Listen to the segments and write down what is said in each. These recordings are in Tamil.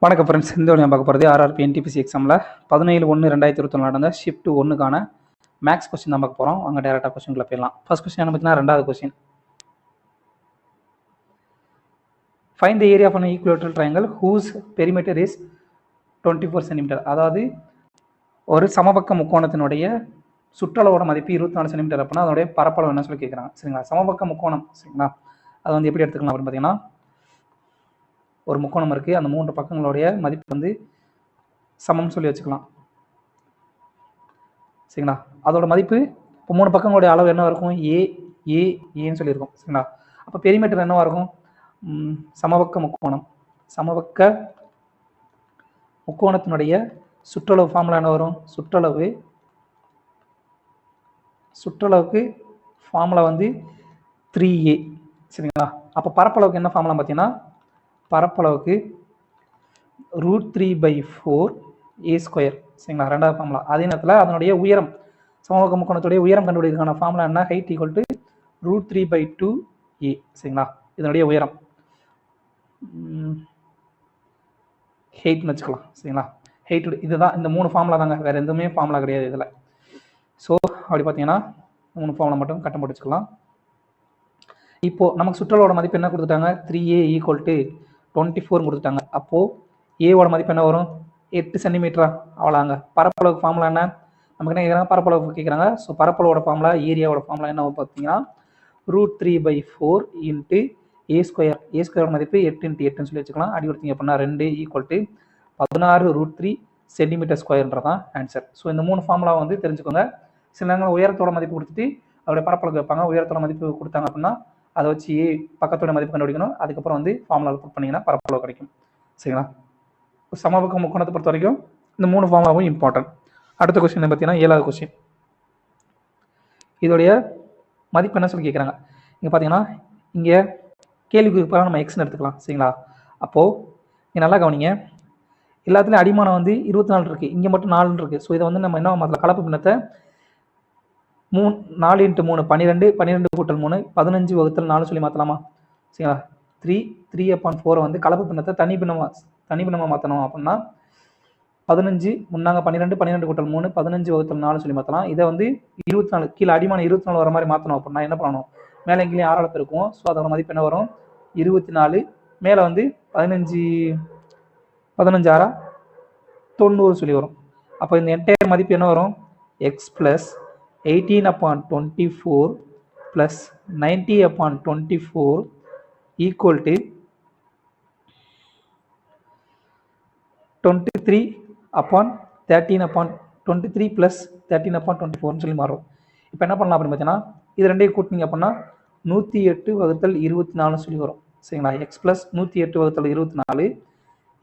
வணக்கம் ஃப்ரெண்ட்ஸ். இந்த வீடியோ பார்க்க போகிறது ஆர்ஆர்பி என்டிபிசி எக்ஸாமில் 17/1/2021 நடந்த ஷிஃப்ட் 1க்கான மேக்ஸ் கொஸ்டின் தான் பார்க்க போகிறோம். அங்கே டேரெக்டாக கொஸ்டின்குள்ளே போயிடலாம். ஃபர்ஸ்ட் கொஸ்டின் என்ன பார்த்தீங்கன்னா ரெண்டாவது கொஸ்டின். Find the area of an equilateral triangle whose perimeter is 24 centimetre. அதாவது ஒரு சமபக்க முக்கோணத்தினுடைய சுற்றளவோட மதிப்பு 24 சென்டிமீட்டர் அப்படின்னா அதனுடைய பரப்பளவு என்ன சொல்லி கேட்குறாங்க. சரிங்களா? சமபக்க முக்கோணம் சரிங்களா, அது வந்து எப்படி எடுத்துக்கலாம் அப்படின்னு பார்த்தீங்கன்னா, ஒரு முக்கோணம் இருக்குது, அந்த 3 பக்கங்களுடைய மதிப்பு வந்து சமம் சொல்லி வச்சுக்கலாம். சரிங்களா? அதோட மதிப்பு இப்போ 3 பக்கங்களுடைய அளவு என்ன இருக்கும், ஏன்னு சொல்லியிருக்கோம். சரிங்களா? அப்போ பெரிமீட்டர் என்னவா இருக்கும், சமபக்க முக்கோணத்தினுடைய சுற்றளவு ஃபார்முலா என்ன வரும், சுற்றளவுக்கு ஃபார்முலா வந்து 3a. சரிங்களா? அப்போ பரப்பளவுக்கு என்ன ஃபார்முலா பார்த்தீங்கன்னா, பரப்பளவுக்கு √3/4a². சரிங்களா? ரெண்டாவது ஃபார்முலா. அதே நேரத்தில் அதனுடைய உயரம், சமபக்க முக்கோணத்துடைய உயரம் கண்டுபிடிக்கிறதுக்கான ஃபார்முலா என்ன, ஹைட் ஈக்குவல் டு √3/2a. சரிங்களா? இதனுடைய உயரம் ஹைட்னு வச்சுக்கலாம். சரிங்களா? ஹைட் இதுதான், இந்த 3 ஃபார்முலா தாங்க, வேறு எதுவுமே ஃபார்முலா கிடையாது இதில். ஸோ அப்படி பார்த்தீங்கன்னா 3 ஃபார்முலா மட்டும் கட்டம் போட்டு வச்சுக்கலாம். இப்போது நமக்கு சுற்றளவோட மதிப்பு என்ன கொடுத்துட்டாங்க, 3a = 24 கொடுத்துட்டாங்க. அப்போது ஏவோட மதிப்பு என்ன வரும், 8 சென்டிமீட்டரா, அவ்வளோங்க. பரப்பளவுக்கு ஃபார்முலா என்ன, நமக்கு என்ன கேட்குறாங்க, பரப்பளவு கேட்குறாங்க. ஸோ பரப்பளவோட ஃபார்முலா, ஏரியாவோட ஃபார்முலா என்ன பார்த்தீங்கன்னா √3/4 × a². a² மதிப்பு 8 × 8ன்னு சொல்லி வச்சுக்கலாம். அடி கொடுத்தீங்க அப்படின்னா 2 = 16√3 cm²தான் ஆன்சர். ஸோ இந்த 3 ஃபார்முலா வந்து தெரிஞ்சுக்கோங்க. சில நேரங்கள் உயரத்தோட மதிப்பு கொடுத்துட்டு அதோடைய பரப்பளவு வைப்பாங்க. உயரத்தோட மதிப்பு கொடுத்தாங்க அப்படின்னா அதை வச்சு பக்கத்தோட மதிப்பு கண்டுபிடிக்கணும். அதுக்கப்புறம் வந்து ஃபார்முலா புட் பண்ணிங்கன்னா பரப்பளவு கிடைக்கும். சரிங்களா? சமபக்க முக்கோணத்தை பொறுத்த வரைக்கும் இந்த 3 ஃபார்முலாவும் இம்பார்ட்டன்ட். அடுத்த கொஸ்டின் பார்த்தீங்கன்னா 7வது கொஸ்டின். இதோடைய மதிப்பு என்ன சொல்லி கேட்குறாங்க. இங்கே பார்த்தீங்கன்னா இங்கே கேள்விக்கு பிறகு நம்ம எக்ஸ்ன்னு எடுத்துக்கலாம். சரிங்களா? அப்போது இங்கே நல்லா கவனிங்க, எல்லாத்துலேயும் அடிமானம் வந்து 24 இருக்குது, இங்கே மட்டும் 4 இருக்குது. ஸோ இதை வந்து நம்ம என்ன மாற்றலாம், கலப்பு பின்னத்தை 4 × 3 12, 12 × 3 15/4 சொல்லி மாற்றலாமா? சரிங்களா? 3/4 வந்து கலப்பு பின்னத்தை தனி பின்னமாக மாற்றணும் அப்படின்னா 15 முன்னாங்க 12, 12 × 3 15/4 சொல்லி மாற்றலாம். இதை வந்து 24 கீழே அடிமானம் 24 வர மாதிரி மாற்றணும் அப்படின்னா என்ன பண்ணணும், மேலே எங்கேயும் 6 இருக்கும். ஸோ அதோட மதிப்பு என்ன வரும், 24, மேலே வந்து 15 6 90 சொல்லி வரும். அப்போ இந்த என்டையர் மதிப்பு என்ன வரும், x + 18/24 + 90/24 = 23/13 + 13/24 சொல்லி மாறும். இப்போ என்ன பண்ணலாம் அப்படின்னு பார்த்தீங்கன்னா, இது ரெண்டையும் கூட்டினீங்க அப்படின்னா 108/24 சொல்லி வரும். சரிங்களா? x + 108/24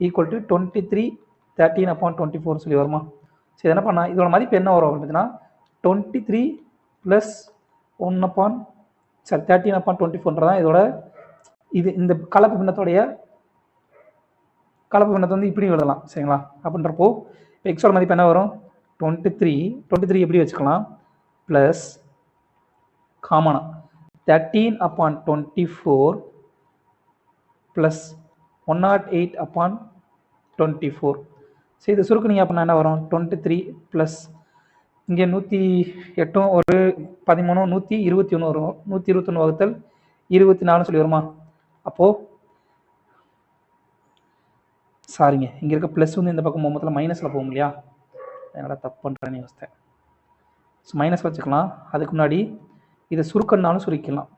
= 23/13/24 சொல்லி வருமா? சரி, என்ன பண்ணால் இதோட மதிப்பு என்ன வரும் அப்படின்னு பார்த்தீங்கன்னா 23 + 13/24 இதோட இது இந்த கலப்பு பின்னத்தை வந்து இப்படி எழுதலாம். சரிங்களா? அப்படின்றப்போ எக்ஸோட மதிப்பு என்ன வரும், 23 எப்படி வச்சுக்கலாம், ப்ளஸ் காமனா 13/24 + 108/24. சரி, இது சுருக்குனீங்க அப்படின்னா என்ன வரும், 23 + இங்கே 108 ஒரு 13 121 வரும். 121/24 சொல்லி வருமா? அப்போது சாரிங்க, இங்கே இருக்க ப்ளஸ் வந்து இந்த பக்கம் மொத்தத்தில் மைனஸில் போகும் இல்லையா, என்னடா தப்பு பண்ணுறேன்னு யோசித்தேன். ஸோ மைனஸ் வச்சுக்கலாம். அதுக்கு முன்னாடி இதை சுருக்கன்னாலும் சுருக்கலாம்.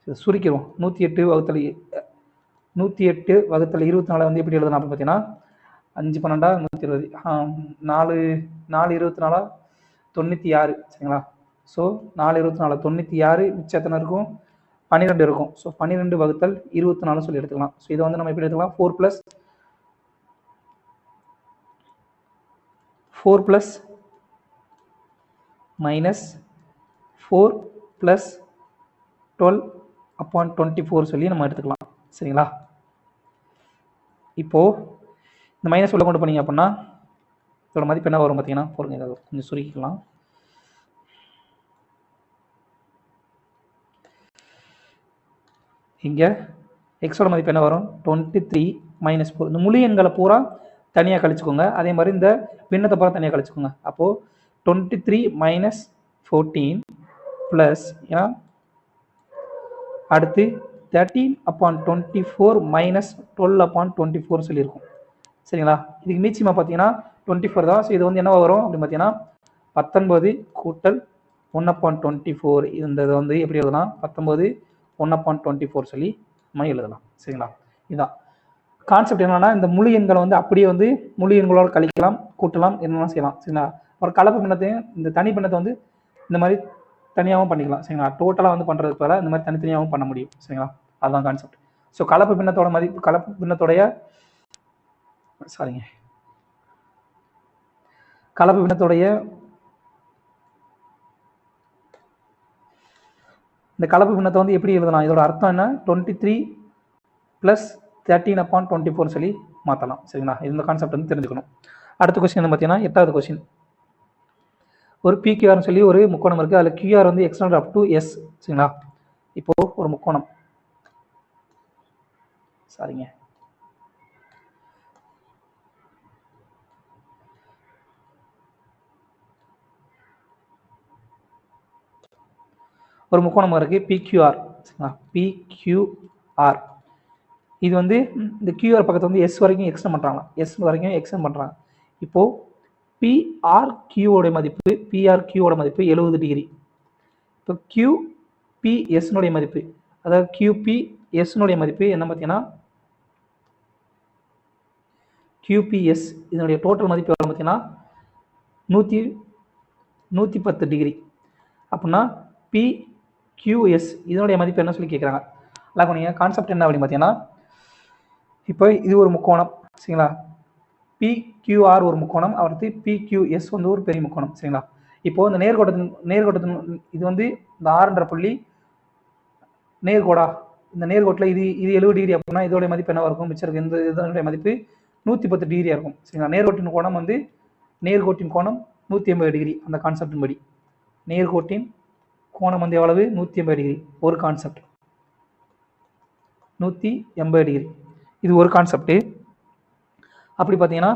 இதை சுருக்கிடுவோம். 108/24 வந்து எப்படி எழுதலாம் அப்படின்னு பார்த்தீங்கன்னா 5 12 120, 4 24 96. சரிங்களா? ஸோ 4 24 96, மிச்சம் எத்தனை இருக்கும், 12 இருக்கும். ஸோ 12/24 சொல்லி எடுத்துக்கலாம். ஸோ இதை வந்து நம்ம எப்படி எடுத்துக்கலாம், 4 + -4 + 12/24 சொல்லி நம்ம எடுத்துக்கலாம். சரிங்களா? இப்போது இந்த மைனஸ் உள்ள கொண்டு போனீங்க அப்படின்னா இதோட மதிப்பு என்ன வரும் பார்த்தீங்கன்னா, பொறுங்க இதை கொஞ்சம் சுருக்கிக்கலாம். இங்கே எக்ஸோட மதிப்பு என்ன வரும், 23 -4. இந்த முழு எண்களை பூரா தனியாக கழிச்சுக்கோங்க. அதே மாதிரி இந்த பின்னத்தை பூரா தனியாக கழிச்சுக்கோங்க. அப்போது 23 - 14 ப்ளஸ் ஏன்னா அடுத்து 13/24 - 12/24 சொல்லியிருக்கும். சரிங்களா? இதுக்கு மீச்சியமாக பார்த்தீங்கன்னா 24 தான். ஸோ இது வந்து என்ன வரும் அப்படின்னு பார்த்தீங்கன்னா 19 கூட்டல் 1/24. இந்த இதை வந்து எப்படி எழுதலாம்? 19 1/24 சொல்லி நம்ம எழுதலாம். சரிங்களா? இதுதான் கான்செப்ட். என்னன்னா இந்த முழு எண்களை வந்து அப்படியே வந்து முழு எண்களோட கழிக்கலாம், கூட்டலாம், என்னெல்லாம் செய்யலாம். சரிங்களா? ஒரு கலப்பு பின்னத்தையும் இந்த தனி பின்னத்தை வந்து இந்த மாதிரி தனியாகவும் பண்ணிக்கலாம். சரிங்களா? டோட்டலாக வந்து பண்ணுறதுக்கு பதிலாக இந்த மாதிரி தனித்தனியாகவும் பண்ண முடியும். சரிங்களா? அதுதான் கான்செப்ட். ஸோ கலப்பு பின்னத்தோட மதிப்பு கலப்பு பின்னத்தோடைய கலப்பு பின்னத்தோடைய இந்த கலப்பு பின்னத்தை வந்து எப்படி எழுதலாம்? இதோட அர்த்தம் என்ன? 23 + 13/24 சொல்லி மாற்றலாம். சரிங்களா? இந்த கான்செப்ட் வந்து தெரிஞ்சுக்கணும். அடுத்த கொஸ்டின் வந்து பார்த்தீங்கன்னா 8வது கொஸ்டின். ஒரு PQRன்னு சொல்லி ஒரு முக்கோணம் இருக்குது. அதில் QR வந்து எக்ஸ்டெண்டட் அப் டு S. சரிங்களா? இப்போது ஒரு முக்கோணம் ஒரு முக்கோணம் இருக்குது PQR. சரிங்களா? PQR இது வந்து இந்த QR பக்கத்தை வந்து S வரைக்கும் எக்ஸ்டெண்ட் பண்ணுறாங்க. S வரைக்கும் எக்ஸ்டெண்ட் பண்ணுறாங்க. இப்போது PRQவோட மதிப்பு 70 டிகிரி. இப்போ QPSனுடைய மதிப்பு, அதாவது QPSனுடைய மதிப்பு என்ன பார்த்தீங்கன்னா QPS இதனுடைய டோட்டல் மதிப்பு எவ்வளோ பார்த்தீங்கன்னா 110 டிகிரி. அப்படின்னா PQS இதனுடைய மதிப்பு என்ன சொல்லி கேட்குறாங்க. அதான் நீங்கள் கான்செப்ட் என்ன அப்படின்னு பார்த்தீங்கன்னா இப்போ இது ஒரு முக்கோணம். சரிங்களா? PQR ஒரு முக்கோணம், அடுத்து PQS வந்து ஒரு பெரிய முக்கோணம். சரிங்களா? இப்போது இந்த நேர்கோட்டத்தின் இது வந்து இந்த ஆறுன்ற புள்ளி நேர்கோடா, இந்த நேர்கோட்டில் இது 70 டிகிரி அப்படின்னா இதோடைய மதிப்பு என்னவாக இருக்கும்? மிச்சம் இருக்கு இந்த இதனுடைய மதிப்பு 110 டிகிரியாக இருக்கும். சரிங்களா? நேர்கோட்டின் கோணம் வந்து நேர்கோட்டின் கோணம் 180 டிகிரி. அந்த கான்செப்டின் படி நேர்கோட்டின் கோணம் வந்து எவ்வளவு? 180 டிகிரி. ஒரு கான்செப்ட் 180 டிகிரி. இது ஒரு கான்செப்ட். அப்படி பார்த்தீங்கன்னா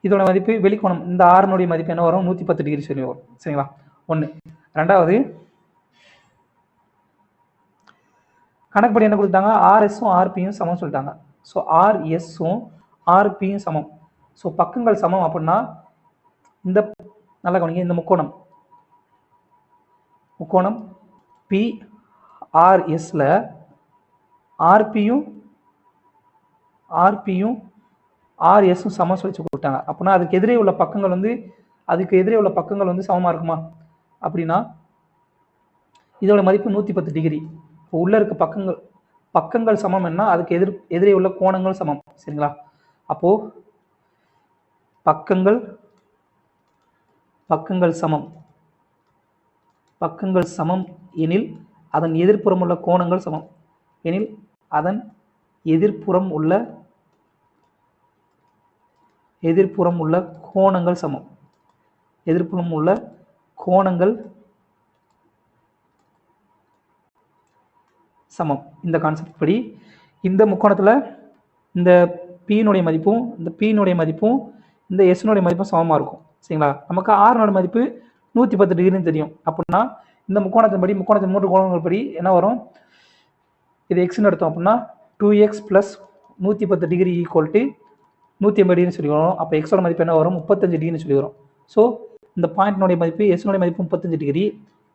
இதோட மதிப்பு வெளிக்கோணம் இந்த ஆறுனுடைய மதிப்பு என்ன வரும்? 110 டிகிரி சொல்லி வரும். சரிங்களா? ஒன்று. ரெண்டாவது கணக்குப்படி என்ன கொடுத்தாங்க? RSம் RPயும் சமம் சொல்லிட்டாங்க. ஸோ RSம் RPயும் சமம். ஸோ பக்கங்கள் சமம் அப்படின்னா இந்த நல்லா கவனிங்க, இந்த முக்கோணம் PRSல RPயும் RSம் சமம் சொல்லி கொடுத்தாங்க. அப்படின்னா அதுக்கு எதிரே உள்ள பக்கங்கள் வந்து சமமாக இருக்குமா? அப்படின்னா இதோட மதிப்பு 110 டிகிரி. இப்போ உள்ள இருக்க பக்கங்கள் சமம் என்ன? அதுக்கு எதிரே உள்ள கோணங்கள் சமம். சரிங்களா? அப்போ பக்கங்கள் சமம் எனில் அதன் எதிர்ப்புறம் உள்ள கோணங்கள் சமம் எனில் அதன் எதிர்ப்புறம் உள்ள கோணங்கள் சமம். எதிர்ப்புறம் உள்ள கோணங்கள் சமம். இந்த கான்செப்ட் படி இந்த முக்கோணத்தில் இந்த Pனுடைய மதிப்பும் இந்த Pனுடைய மதிப்பும் இந்த Sனுடைய மதிப்பும் சமமாக இருக்கும். சரிங்களா? நமக்கு Rனுடைய மதிப்பு 110 டிகிரின்னு தெரியும். அப்படின்னா இந்த முக்கோணத்தின் 3 கோணங்கள் படி என்ன வரும்? இது எக்ஸ்னு எடுத்தோம் அப்படின்னா 2x + 110 டிகிரி ஈக்குவல் டு 180 டிகிரின்னு சொல்லி வரும். அப்போ எக்ஸோட மதிப்பு என்ன வரும்? 35 டிகிரின்னு சொல்லி வரும். ஸோ இந்த பாயிண்ட்னுடைய மதிப்பு Sனுடைய மதிப்பு 35 டிகிரி,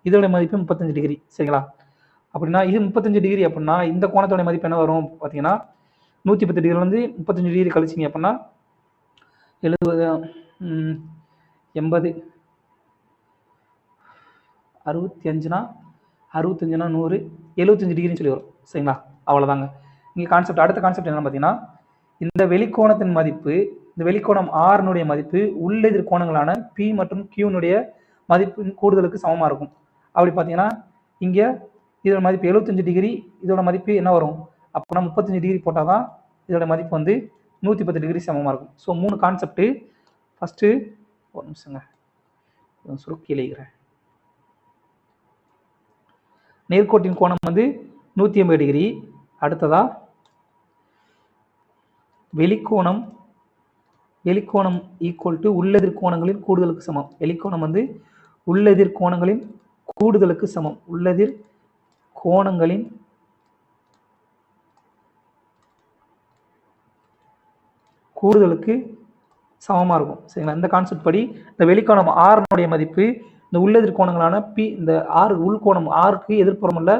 இதோட மதிப்பு 35 டிகிரி. சரிங்களா? அப்படின்னா இது 35 டிகிரி அப்படின்னா இந்த கோணத்தோட மதிப்பு என்ன வரும் பார்த்தீங்கன்னா 110 டிகிரி வந்து 35 டிகிரி கழிச்சிங்க அப்படின்னா 70 80 65னா 100 75 டிகிரின்னு சொல்லி வரும். சரிங்களா? அவ்வளோதாங்க இங்கே கான்செப்ட். அடுத்த கான்செப்ட் என்னன்னு பார்த்தீங்கன்னா இந்த வெளிக்கோணத்தின் மதிப்பு, இந்த வெளிக்கோணம் ஆறுனுடைய மதிப்பு உள்ளெதிர் கோணங்களான P மற்றும் Qனுடைய மதிப்பின் கூடுதலுக்கு சமமாக இருக்கும். அப்படி பார்த்தீங்கன்னா இங்கே இதோட மதிப்பு 75 டிகிரி, இதோட மதிப்பு என்ன வரும்? அப்படின்னா 35 டிகிரி போட்டால் தான் இதோட மதிப்பு வந்து 110 டிகிரி சமமாக இருக்கும். So 3 concept. ஃபஸ்ட்டு ஒரு நிமிஷங்க சுருக்கி எழுதுகிறேன். நேர்கோட்டின் கோணம் வந்து 180 டிகிரி. அடுத்ததா வெளிக்கோணம் வெளிக்கோணம் ஈக்குவல் டு உள்ளெதிர் கோணங்களின் கூடுதலுக்கு சமம். வெளிக்கோணம் வந்து உள்ளெதிர் கோணங்களின் கூடுதலுக்கு சமம். உள்ளெதிர் கோணங்களின் கூடுதலுக்கு சமமாக இருக்கும். சரிங்களா? இந்த கான்செப்ட் படி இந்த வெளிக்கோணம் ஆறுனுடைய மதிப்பு இந்த உள்ளெதிர் கோணங்களான பி, இந்த ஆறு உள்கோணம் ஆறுக்கு எதிர்ப்புறமுள்ள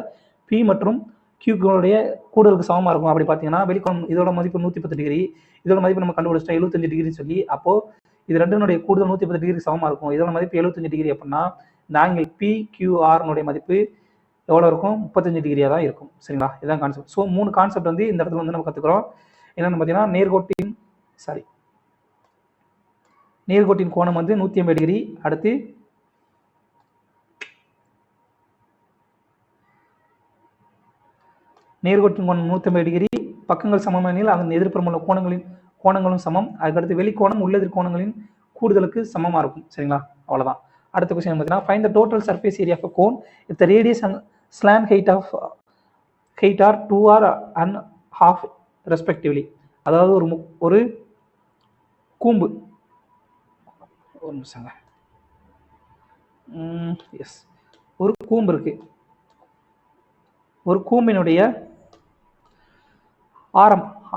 பி மற்றும் கியூக்களுடைய கூடுதலுக்கு சமமாக இருக்கும். அப்படி பார்த்தீங்கன்னா வெளிக்கோணம் இதோட மதிப்பு 110 டிகிரி, இதோட மதிப்பு நம்ம கண்டுபிடிச்சிட்டோம் 75 டிகிரி சொல்லி. அப்போ இது ரெண்டுனுடைய கூடுதல் 110 டிகிரி சமமாக இருக்கும். இதோட மதிப்பு 75 டிகிரி அப்படின்னா இந்த ஆங்கிள் பி கியூ ஆர்னுடைய மதிப்பு எவ்வளோ இருக்கும்? 35 டிகிரியாக தான் இருக்கும். சரிங்களா? இதுதான் கான்செப்ட். ஸோ 3 கான்செப்ட் வந்து இந்த இடத்துல வந்து நம்ம கற்றுக்குறோம். என்னென்னு பார்த்தீங்கன்னா நேர்கோட்டின் கோணம் வந்து 180 டிகிரி. அடுத்து நேர்கோட்டின் கோணம் 180 டிகிரி, பக்கங்கள் சமமெனில் அதன் எதிர்ப்புறமுள்ள கோணங்களும் சமம். அதுக்கடுத்து வெளிக்கோணம் உள்ளெதிர் கோணங்களின் கூடுதலுக்கு சமமாக இருக்கும். சரிங்களா? அவ்வளோதான். அடுத்த கொஸ்டின் பார்த்தீங்கன்னா find the total surface area of cone if the radius and slant height are 2 r and half respectively. அதாவது ஒரு கூம்பு ஒரு நிமிஷங்க எஸ் ஒரு கூம்பு இருக்கு. ஒரு கூம்பினுடைய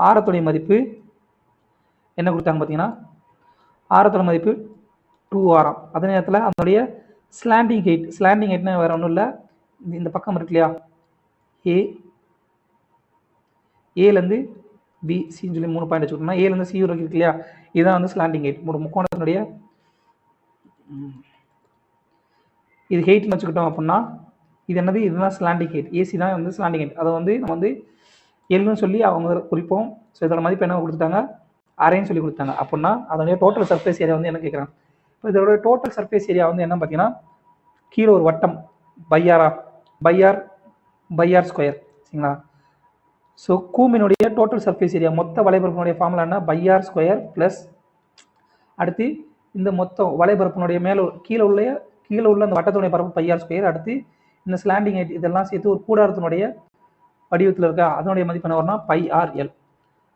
ஆரத்துடைய மதிப்பு என்ன கொடுத்தாங்க பார்த்தீங்கன்னா ஆரத்தோட மதிப்பு 2 ஆரம். அதே நேரத்தில் அதனுடைய ஸ்லாண்டிங் ஹைட்னா வேற ஒன்றும் இல்லை, இந்த பக்கம் இருக்கு இல்லையா ஏலேருந்து பி சின்னு சொல்லி 3 பாயிண்ட் வச்சுக்கிட்டோம்னா ஏலேருந்து சி வரைக்கும் இருக்கு இல்லையா, இதுதான் வந்து ஸ்லாண்டிங் ஹைட். ஒரு முக்கோணத்தினுடைய இது ஹைட்னு வச்சுக்கிட்டோம் அப்படின்னா இது என்னது? இதுதான் ஸ்லாண்டிங் ஹைட். ஏசி தான் வந்து ஸ்லாண்டிங் ஹைட். அதை வந்து நம்ம வந்து எல்னு சொல்லி அவங்க குறிப்போம். ஸோ இதோட மதிப்பு என்ன கொடுத்துட்டாங்க? அரைன்னு சொல்லி கொடுத்தாங்க. அப்படின்னா அதனுடைய டோட்டல் சர்ஃபேஸ் ஏரியா வந்து என்ன கேட்குறாங்க? இப்போ இதோட டோட்டல் சர்ஃபேஸ் ஏரியா வந்து என்ன பார்த்தீங்கன்னா கீழே ஒரு வட்டம் பையார் ஸ்கொயர். சரிங்களா? ஸோ கூம்பினுடைய டோட்டல் சர்ஃபேஸ் ஏரியா மொத்த வலைபரப்பினுடைய ஃபார்முலா என்ன? பையார் ஸ்கொயர் ப்ளஸ் அடுத்து இந்த மொத்தம் வலைபரப்பினுடைய கீழே உள்ள அந்த வட்டத்தினுடைய பரப்பு பையார் ஸ்கொயர், அடுத்து இந்த ஸ்லாண்டிங் ஹைட் இதெல்லாம் சேர்த்து ஒரு கூடாரத்தினுடைய வடிவத்தில் இருக்கா, அதனுடைய மதிப்பு என்ன வரும்னா பை ஆர் எல்.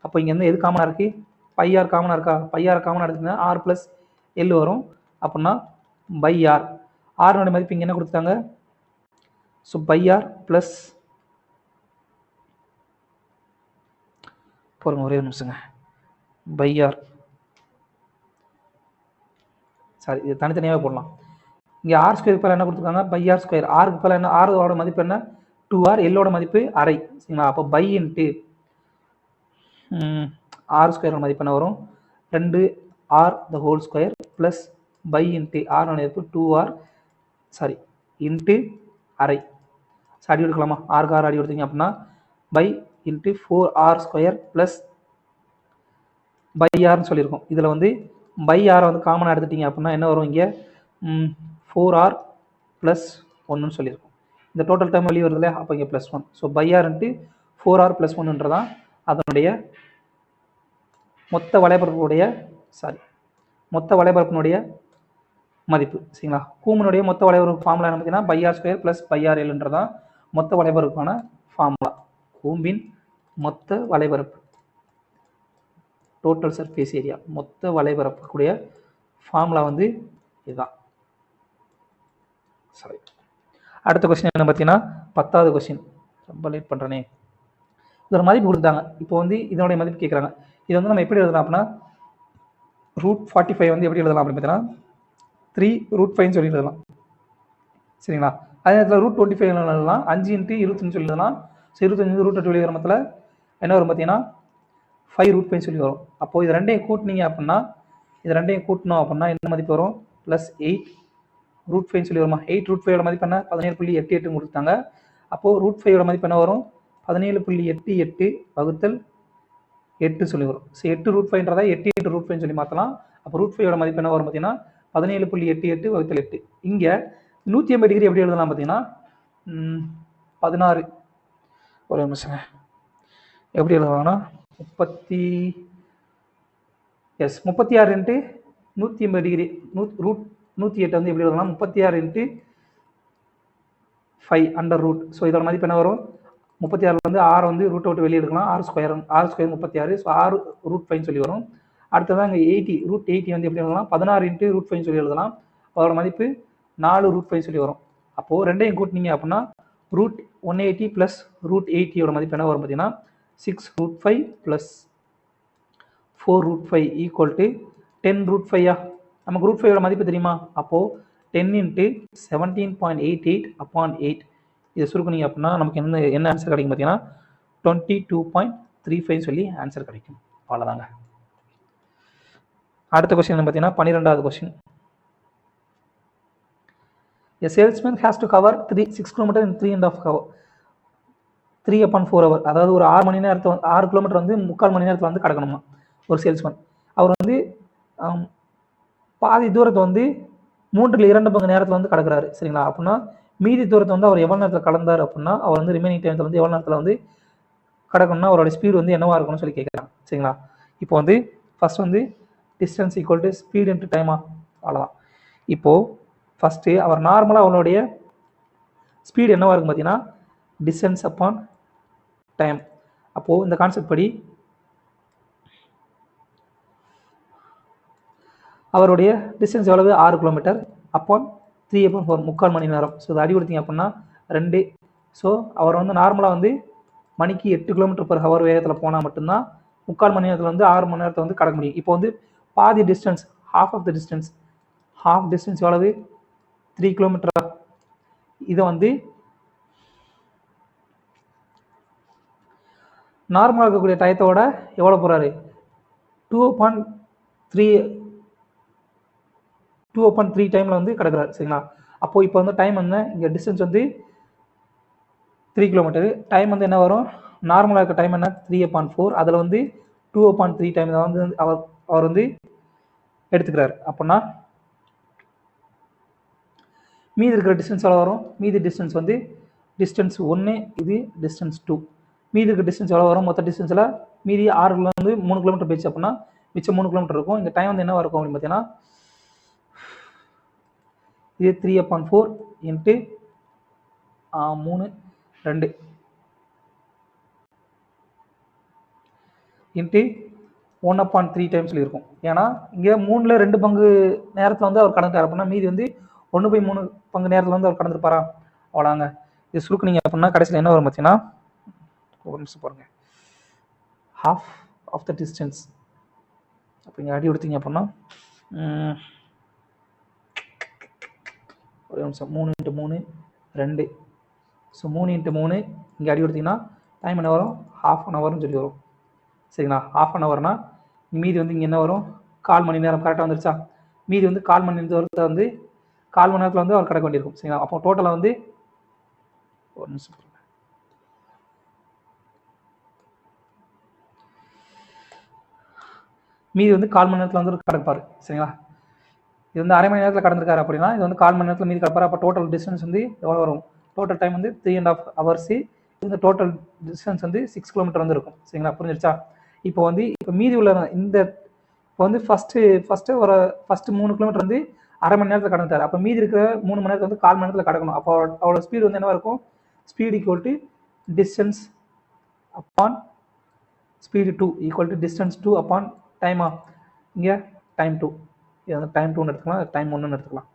அப்போ இங்கே வந்து எது காமனாக இருக்குது? பையார் காமனாக இருக்கா? பையார் காமனாக எடுத்துக்கிட்டா ஆர் ப்ளஸ் எல் வரும். அப்படின்னா பை ஆர்னுடைய மதிப்பு இங்கே என்ன கொடுத்துட்டாங்க? ஸோ பை ஆர் ப்ளஸ் போகிறோங்க ஒரே நிமிஷங்க பை ஆர் சாரி இது தனித்தனியாகவே போடலாம். இங்கே ஆர் ஸ்கொயருக்கு பேர் என்ன கொடுத்துருக்காங்க? Pi r square. ஆருக்கு பேர் என்ன? ஆரோட மதிப்பு என்ன? 2R. எல்லோட மதிப்பு அரை. சரிங்களா? அப்போ பை இன்ட்டு ஆர் ஸ்கொயரோட மதிப்பு என்ன வரும்? 2R the whole square plus pi into ஆரோட மதிப்பு 2R இன்ட்டு அரை. அடி எடுக்கலாமா? ஆருக்கு ஆர் அடி எடுத்தீங்க அப்படின்னா pi into 4R square plus pi ஆர்னு சொல்லியிருக்கோம். இதில் வந்து பை ஆரை வந்து காமனாக எடுத்துட்டீங்க அப்படின்னா என்ன வரும்? இங்கே 4R ப்ளஸ் 1ன்னு சொல்லியிருக்கோம். இந்த டோட்டல் டைம் வெளியே வருது இல்லையா, அப்போ இங்கே +1. So pi r into 4R + 1ன்றதான் அதனுடைய மொத்த வலைபரப்பினுடைய மதிப்பு. சரிங்களா? கூம்பினுடைய மொத்த வலைபரப்பு ஃபார்முலா என்ன பார்த்தீங்கன்னா pi r square plus pi r எல்ன்றதான் மொத்த வலைபரப்புக்கான ஃபார்முலா. கூம்பின் மொத்த வலைபரப்பு டோட்டல் சர்ஃபேஸ் ஏரியா மொத்த வலைபரப்புக்கூடிய ஃபார்முலா வந்து இதுதான். சரி, அடுத்த கொஸ்டின் என்ன பார்த்தீங்கன்னா 10வது கொஸ்டின். ரொம்ப லேட் பண்ணுறேனே. இதோட மதிப்பு கொடுத்தாங்க. இப்போ வந்து இதனுடைய மதிப்பு கேட்குறாங்க. இது வந்து நம்ம எப்படி எழுதலாம் அப்படின்னா √45 வந்து எப்படி எழுதலாம் அப்படின்னு பார்த்தீங்கன்னா 3√5 சொல்லி எழுதலாம். சரிங்களா? அதே நேரத்தில் √25 எழுதலாம். 5 × 25 சொல்லி எழுதலாம். ஸோ 25 √8 வெளியே கிரமத்தில் என்ன வரும் பார்த்தீங்கன்னா 5√5 சொல்லி வரும். அப்போது இது ரெண்டையும் கூட்டினீங்க அப்படின்னா கூட்டணும் அப்படின்னா என்ன மதிப்பு வரும்? +8√5 சொல்லி வருமா? 8√5 மதிப்பு என்ன? 17.88 கொடுத்தாங்க. அப்போது √5 மதிப்பு என்ன வரும்? 17.88 வகுத்தல் 8 சொல்லி வரும். ஸோ 8√5ன்றதை 8 × √5 சொல்லி மாற்றலாம். அப்போ √5 மதிப்பு என்ன வரும் பார்த்தீங்கன்னா 17.88 வகுத்தல் 8. இங்கே 180 டிகிரி எப்படி எழுதலாம் பார்த்தீங்கன்னா 16 ஒரு நிமிஷங்க எப்படி எழுதலாம்னா 36 × 180 டிகிரி √108 வந்து எப்படி எழுதலாம்? 36 × 5 √. ஸோ இதோட மதிப்பு என்ன வரும்? 36 வந்து 6 வந்து ரூட்டை விட்டு வெளியே எடுக்கலாம். ஆறு ஸ்கொயர் 36. ஸோ 6 √5 சொல்லி வரும். அடுத்ததான் இங்கே 80 √80 வந்து எப்படி எழுதலாம்? 16 × √5 சொல்லி எழுதலாம். அதோட மதிப்பு 4 √5 சொல்லி வரும். அப்போது ரெண்டையும் கூட்டினீங்க அப்படின்னா √180 + √80 மதிப்பு என்ன வரும் பார்த்தீங்கன்னா 6 √5 + 4 √5 = 10 √5. நமக்கு √5 மதிப்பு தெரியுமா? அப்போது 10 × 17.88/8 இதை சுருக்குனீங்க அப்படின்னா நமக்கு என்ன ஆன்சர் கிடைக்கும் பார்த்தீங்கன்னா 22.35 சொல்லி ஆன்சர் கிடைக்கும். அவ்வளோதாங்க. அடுத்த கொஸ்டின் என்ன பார்த்தீங்கன்னா 12வது question. A salesman has to cover 6 km in 3.5 hours. 3/4 hour. அதாவது ஒரு 6 மணி நேரத்தை 6 கிலோமீட்டர் வந்து 3/4 மணி நேரத்தில் வந்து கடக்கணுமா ஒரு சேல்ஸ்மேன். அவர் வந்து பாதி தூரத்தை வந்து 3/2 நேரத்தில் வந்து கடக்கிறாரு. சரிங்களா? அப்படின்னா மீதி தூரத்தை வந்து அவர் எவ்வளோ நேரத்தில் கடந்தார் அப்படின்னா அவர் வந்து ரிமைனிங் டைம்ஸில் வந்து எவ்வளோ நேரத்தில் வந்து கடக்கணும்னா அவரோட ஸ்பீடு வந்து என்னவா இருக்கணும்னு சொல்லி கேட்குறாங்க. சரிங்களா? இப்போ வந்து ஃபர்ஸ்ட் வந்து டிஸ்டன்ஸ் = ஸ்பீடு × டைமா. அவ்வளோதான். இப்போது ஃபஸ்ட்டு அவர் நார்மலாக அவருடைய ஸ்பீடு என்னவா இருக்கும் பார்த்தீங்கன்னா டிஸ்டன்ஸ் அப்பான் டைம். அப்போது இந்த கான்செப்ட் படி அவருடைய டிஸ்டன்ஸ் எவ்வளவு? 6 கிலோமீட்டர் அப்பான் 3/4 3/4 மணி நேரம். ஸோ இது அடி கொடுத்தீங்க அப்படின்னா 2. ஸோ அவர் வந்து நார்மலாக வந்து மணிக்கு 8 km/h வேகத்தில் போனால் மட்டும்தான் 3/4 மணி நேரத்தில் வந்து 6 மணி நேரத்தை வந்து கடக்க முடியும். இப்போ வந்து பாதி டிஸ்டன்ஸ் half டிஸ்டன்ஸ் எவ்வளவு? 3 km. இதை வந்து நார்மலாக இருக்கக்கூடிய டயத்தோட எவ்வளோ போகிறாரு? 2/3 டைமில் வந்து கிடக்கிறாரு. சரிங்களா? அப்போது இப்போ வந்து டைம் என்ன? இங்கே டிஸ்டன்ஸ் வந்து 3 km. டைம் வந்து என்ன வரும்? நார்மலாக இருக்க டைம் என்ன? 3/4. அதில் வந்து 2/3 டைம் தான் வந்து அவர் வந்து எடுத்துக்கிறார். அப்படின்னா மீதி இருக்கிற டிஸ்டன்ஸ் எவ்வளோ வரும்? மீதி டிஸ்டன்ஸ் வந்து டிஸ்டன்ஸ் 1, இது டிஸ்டன்ஸ் 2. மீதி இருக்கிற டிஸ்டன்ஸ் எவ்வளோ வரும்? மொத்த டிஸ்டன்ஸில் மீதி 6 வந்து 3 km போயிடுச்சு அப்படின்னா மிச்சம் 3 km இருக்கும். இங்கே டைம் வந்து என்ன இருக்கும் அப்படின்னு பார்த்தீங்கன்னா இது 3/4 × 3 2 × 1/3 டைம் சொல்லியிருக்கும். ஏன்னா இங்கே 3/2 நேரத்தில் வந்து அவர் கடந்துட்டார் அப்படின்னா மீதி வந்து 1/3 நேரத்தில் வந்து அவர் கடந்துருப்பாரா? அவ்வளோங்க. இது சுருக்குனீங்க அப்படின்னா கடைசியில் என்ன வரும் பார்த்தீங்கன்னா ஒரு நிமிஷம் பாருங்க, half of the distance. அப்போ இங்கே அடி கொடுத்தீங்க அப்படின்னா ஒரு நிமிஷம் 3 × 3 2. ஸோ 3 × 3 இங்கே அடி கொடுத்தீங்கன்னா டைம் என்ன வரும்? ½ an hourன்னு சொல்லி வரும். சரிங்களா? ½ an hourனா மீதி வந்து இங்கே என்ன வரும்? 1/4 மணி நேரம். கரெக்டாக வந்துருச்சா? மீதி வந்து 1/4 மணி நேரத்தை வந்து 1/4 மணி நேரத்தில் வந்து அவர் கடக்க வேண்டியிருக்கும். சரிங்களா? அப்போ டோட்டலாக வந்து ஒரு நிமிஷம் மீதி வந்து 1/4 மணி நேரத்தில் வந்து கடப்பார். சரிங்களா? இது வந்து அரை மணி நேரத்தில் கடந்திருக்காரு அப்படின்னா இது வந்து 1/4 மணி நேரத்தில் மீதி கடப்பார். அப்போ டோட்டல் டிஸ்டன்ஸ் வந்து எவ்வளோ வரும்? டோட்டல் டைம் வந்து 3.5 hours. இந்த டோட்டல் டிஸ்டன்ஸ் வந்து 6 km வந்து இருக்கும். சரிங்களா? புரிஞ்சிருச்சா? இப்போ வந்து மீதி உள்ள இந்த இப்போ வந்து ஃபஸ்ட்டு 3 km வந்து அரை மணி நேரத்தில் கடந்துட்டார். அப்போ மீதி இருக்கிற 3 மணி நேரத்தில் வந்து 1/4 மணி நேரத்தில் கடக்கணும். அப்போ அவ்வளோ ஸ்பீடு வந்து என்னவா இருக்கும்? Speed = distance upon speed 2 = distance 2 upon டைமா. இங்கே டைம் 2. இது வந்து டைம் 2ன்னு எடுத்துக்கலாம், டைம் 1ன்னு எடுத்துக்கலாம்.